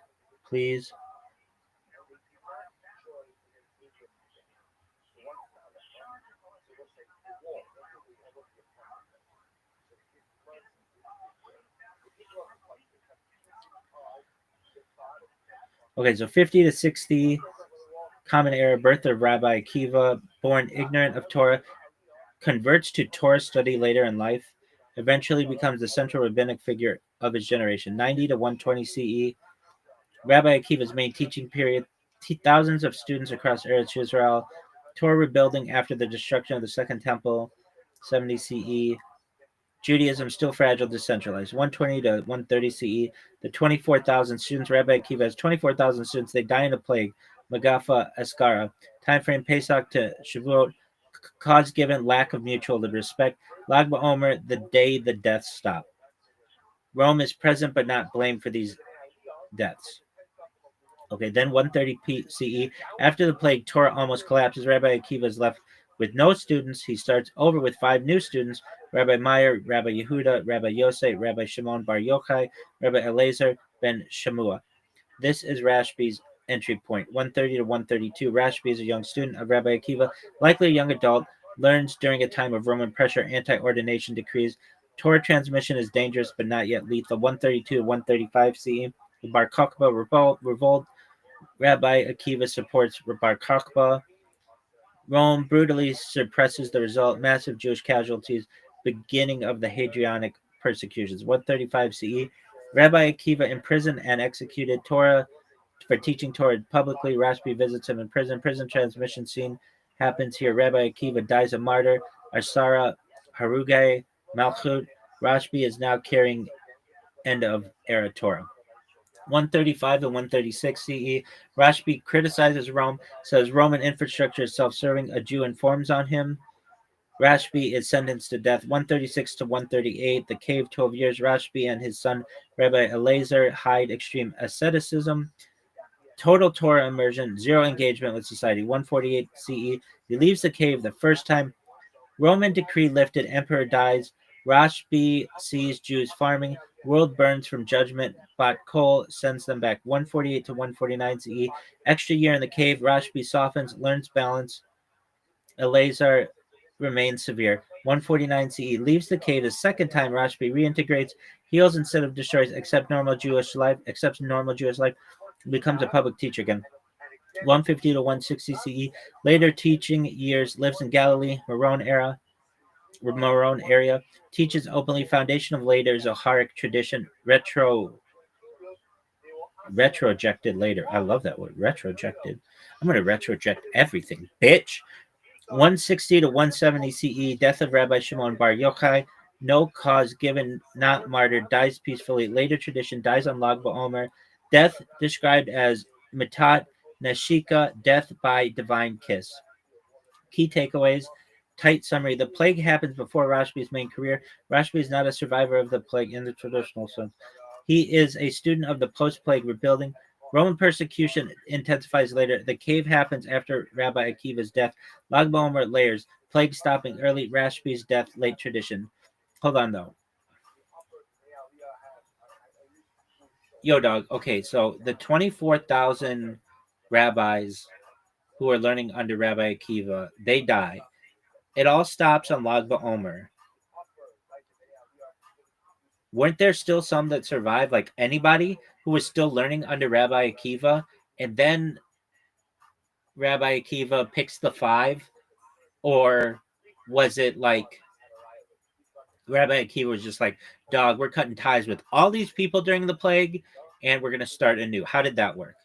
please. Okay, so 50 to 60, Common Era, birth of Rabbi Akiva, born ignorant of Torah, converts to Torah study later in life, eventually becomes the central rabbinic figure of his generation. 90 to 120 CE, Rabbi Akiva's main teaching period, thousands of students across Eretz Israel, Torah rebuilding after the destruction of the Second Temple, 70 CE, Judaism still fragile, decentralized. 120 to 130 CE, the 24,000 students, Rabbi Akiva has 24,000 students, they die in a plague, Magafa Askara. Time frame Pesach to Shavuot, cause given, lack of mutual respect. Lag BaOmer, the day the deaths stop. Rome is present but not blamed for these deaths. Okay, then 130 CE. After the plague, Torah almost collapses. Rabbi Akiva is left with no students. He starts over with 5 new students: Rabbi Meir, Rabbi Yehuda, Rabbi Yosei, Rabbi Shimon Bar Yochai, Rabbi Eliezer ben Shemua. This is Rashbi's entry point. 130 to 132. Rashbi is a young student of Rabbi Akiva, likely a young adult, learns during a time of Roman pressure, anti-ordination decrees. Torah transmission is dangerous but not yet lethal. 132 to 135 CE. The Bar Kokhba revolt. Rabbi Akiva supports Bar Kokhba. Rome brutally suppresses the result. Massive Jewish casualties. Beginning of the Hadrianic persecutions. 135 CE. Rabbi Akiva imprisoned and executed. Torah for teaching Torah publicly. Rashbi visits him in prison. Prison transmission scene happens here. Rabbi Akiva dies a martyr. Arsara Harugai Malchut. Rashbi is now carrying end of era Torah. 135 and 136 CE. Rashbi criticizes Rome, says Roman infrastructure is self-serving. A Jew informs on him. Rashbi is sentenced to death. 136 to 138. The cave, 12 years. Rashbi and his son Rabbi Eliezer hide extreme asceticism. Total Torah immersion, zero engagement with society. 148 CE. He leaves the cave the first time. Roman decree lifted. Emperor dies. Rashbi sees Jews farming. World burns from judgment. Bat Kol sends them back. 148 to 149 CE. Extra year in the cave. Rashbi softens, learns balance. Eleazar remains severe. 149 CE. Leaves the cave the second time. Rashbi reintegrates, heals instead of destroys. Accepts normal Jewish life. Becomes a public teacher again. 150 to 160 CE. Later teaching years. Lives in Galilee, Morone area, teaches openly. Foundation of later Zoharic tradition, retrojected later. I love that word, retrojected. I'm going to retroject everything, bitch. 160 to 170 CE, death of Rabbi Shimon Bar Yochai. No cause given, not martyred, dies peacefully. Later tradition dies on Lag BaOmer. Death described as Mitat Nashika, death by divine kiss. Key takeaways. Tight summary. The plague happens before Rashbi's main career. Rashbi is not a survivor of the plague in the traditional sense. He is a student of the post-plague rebuilding. Roman persecution intensifies later. The cave happens after Rabbi Akiva's death. Lag BaOmer layers. Plague stopping early. Rashbi's death late tradition. Hold on though. Yo, dog. Okay, so the 24,000 rabbis who are learning under Rabbi Akiva, they die. It all stops on Lag BaOmer. Weren't there still some that survived, like anybody who was still learning under Rabbi Akiva, and then Rabbi Akiva picks the five, or was it like Rabbi Akiva was just like, dog, we're cutting ties with all these people during the plague, and we're gonna start anew? How did that work?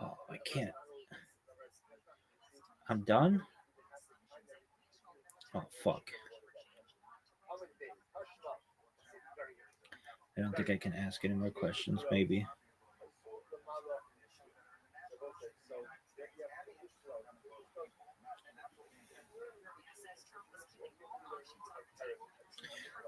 Oh, I can't. I'm done. Oh fuck. I don't think I can ask any more questions. Maybe.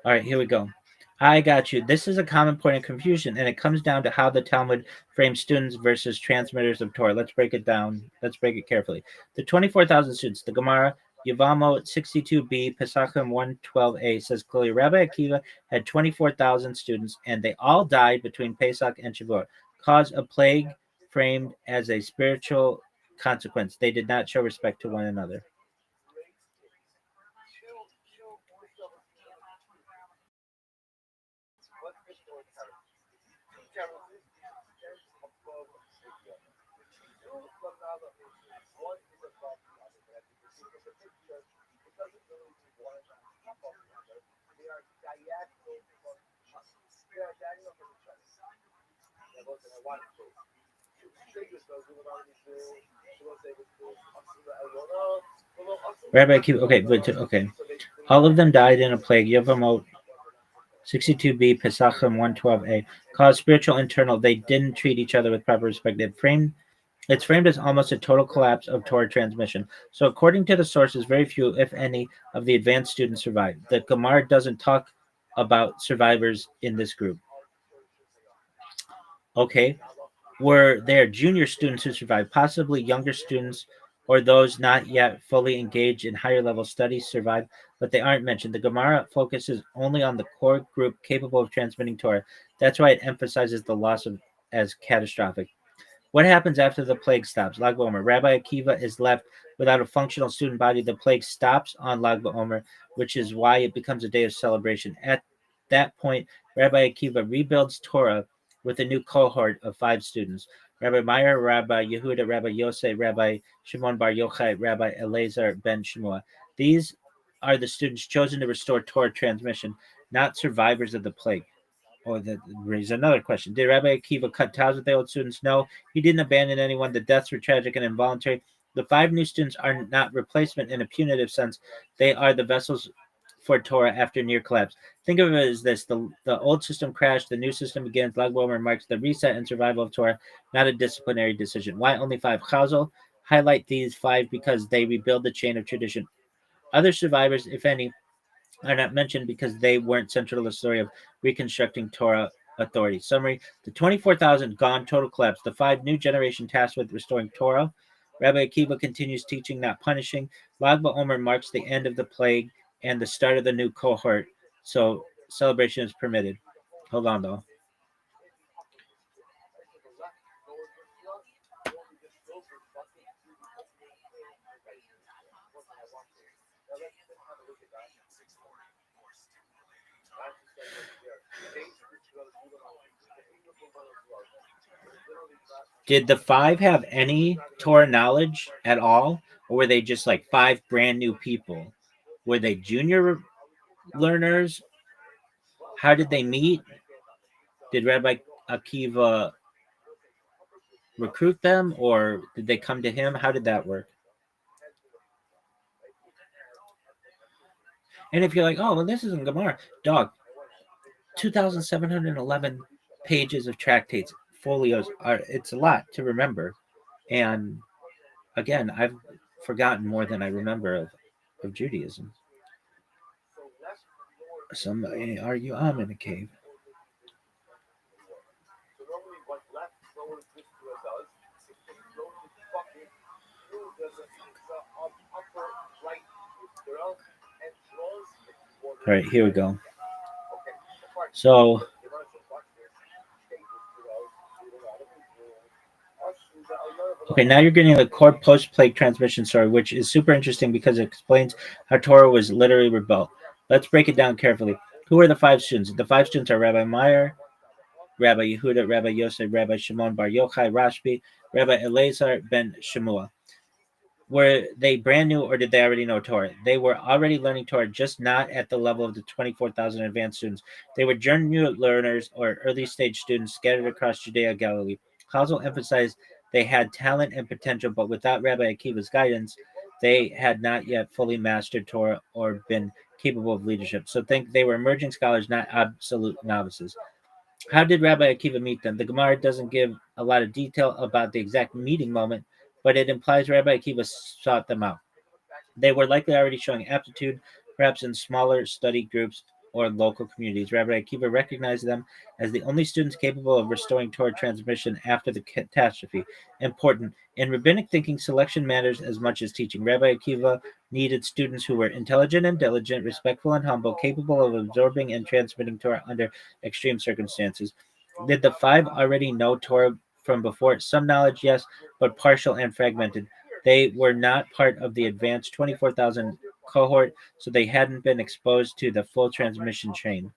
All right, here we go. I got you. This is a common point of confusion, and it comes down to how the Talmud frames students versus transmitters of Torah. Let's break it down. Let's break it carefully. The 24,000 students, the Gemara, Yavamo 62b, Pesachim 112a says clearly Rabbi Akiva had 24,000 students, and they all died between Pesach and Shavuot, caused a plague framed as a spiritual consequence. They did not show respect to one another. Rabbi Akiva, okay, but okay. All of them died in a plague. Yevamot 62b, Pesachim 112a, caused spiritual internal. They didn't treat each other with proper respect. It's framed as almost a total collapse of Torah transmission. So, according to the sources, very few, if any, of the advanced students survived. The Gemara doesn't talk about survivors in this group. Okay, were there junior students who survived, possibly younger students or those not yet fully engaged in higher level studies survived, but they aren't mentioned. The Gemara focuses only on the core group capable of transmitting Torah. That's why it emphasizes the loss of as catastrophic. What happens after the plague stops? Lag BaOmer. Rabbi Akiva is left without a functional student body. The plague stops on Lag BaOmer, which is why it becomes a day of celebration. At that point, Rabbi Akiva rebuilds Torah with a new cohort of 5 students. Rabbi Meir, Rabbi Yehuda, Rabbi Yosef, Rabbi Shimon Bar Yochai, Rabbi Elazar ben Shemua. These are the students chosen to restore Torah transmission, not survivors of the plague. Or that raises another question. Did Rabbi Akiva cut ties with the old students? No, he didn't abandon anyone. The deaths were tragic and involuntary. The 5 new students are not replacement in a punitive sense. They are the vessels for Torah after near collapse. Think of it as this: the old system crashed, the new system begins. Lag BaOmer marks the reset and survival of Torah, not a disciplinary decision. Why only 5? Chazal highlight these 5 because they rebuild the chain of tradition. Other survivors, if any, are not mentioned because they weren't central to the story of reconstructing Torah authority. Summary: the 24,000 gone, total collapse. The 5 new generation tasked with restoring Torah. Rabbi Akiva continues teaching, not punishing. Lag BaOmer marks the end of the plague and the start of the new cohort. So celebration is permitted. Hold on, though. Did the five have any Torah knowledge at all, or were they just like five brand new people? Were they junior learners? How did they meet? Did Rabbi Akiva recruit them, or did they come to him? How did that work? And if you're like, oh, well, this isn't Gemara, dog, 2,711 pages of tractates, folios are it's a lot to remember. And again, I've forgotten more than I remember of Judaism. Somebody argue I'm in a cave. All right, here we go. So, okay, now you're getting the core post-plague transmission story, which is super interesting because it explains how Torah was literally rebuilt. Let's break it down carefully. Who are the five students? The five students are Rabbi Meir, Rabbi Yehuda, Rabbi Yosef, Rabbi Shimon Bar Yochai, Rashbi, Rabbi Eleazar ben Shemua. Were they brand new or did they already know Torah? They were already learning Torah, just not at the level of the 24,000 advanced students. They were junior learners or early stage students scattered across Judea and Galilee. Chazal emphasized they had talent and potential, but without Rabbi Akiva's guidance, they had not yet fully mastered Torah or been capable of leadership. So think they were emerging scholars, not absolute novices. How did Rabbi Akiva meet them? The Gemara doesn't give a lot of detail about the exact meeting moment, but it implies Rabbi Akiva sought them out. They were likely already showing aptitude, perhaps in smaller study groups or local communities. Rabbi Akiva recognized them as the only students capable of restoring Torah transmission after the catastrophe. Important. In rabbinic thinking, selection matters as much as teaching. Rabbi Akiva needed students who were intelligent and diligent, respectful and humble, capable of absorbing and transmitting Torah under extreme circumstances. Did the five already know Torah from before? Some knowledge, yes, but partial and fragmented. They were not part of the advanced 24,000 cohort, so they hadn't been exposed to the full transmission chain.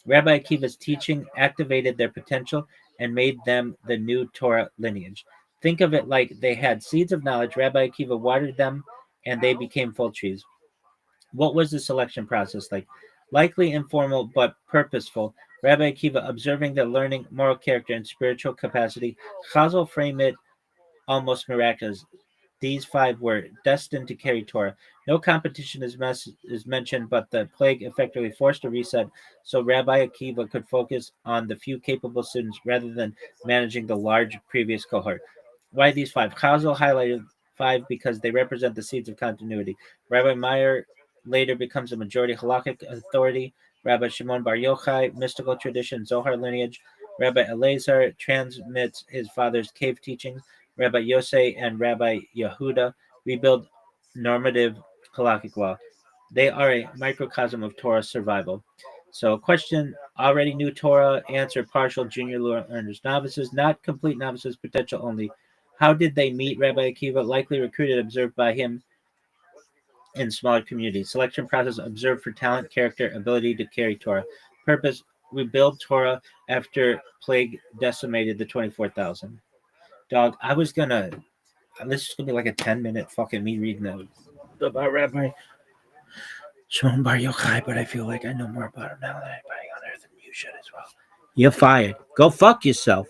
Rabbi Akiva's teaching activated their potential and made them the new Torah lineage. Think of it like they had seeds of knowledge. Rabbi Akiva watered them, and they became full trees. What was the selection process like? Likely informal but purposeful. Rabbi Akiva observing their learning, moral character, and spiritual capacity. Chazal frame it almost miraculous. These five were destined to carry Torah. No competition is mentioned, but the plague effectively forced a reset so Rabbi Akiva could focus on the few capable students rather than managing the large previous cohort. Why these five? Chazal highlighted five because they represent the seeds of continuity. Rabbi Meir later becomes a majority halakhic authority. Rabbi Shimon Bar Yochai, mystical tradition, Zohar lineage. Rabbi Eleazar transmits his father's cave teachings. Rabbi Yosei and Rabbi Yehuda rebuild normative halakhic law. They are a microcosm of Torah survival. So, question: already knew Torah? Answer: partial junior learners, novices, not complete novices, potential only. How did they meet Rabbi Akiva? Likely recruited, observed by him in smaller communities. Selection process: observed for talent, character, ability to carry Torah. Purpose: rebuild Torah after plague decimated the 24,000. Dog, I was gonna. This is gonna be like a 10-minute fucking me reading about Rabbi Shimon Bar Yochai, but I feel like I know more about him now than anybody on earth, and you should as well. You're fired. Go fuck yourself.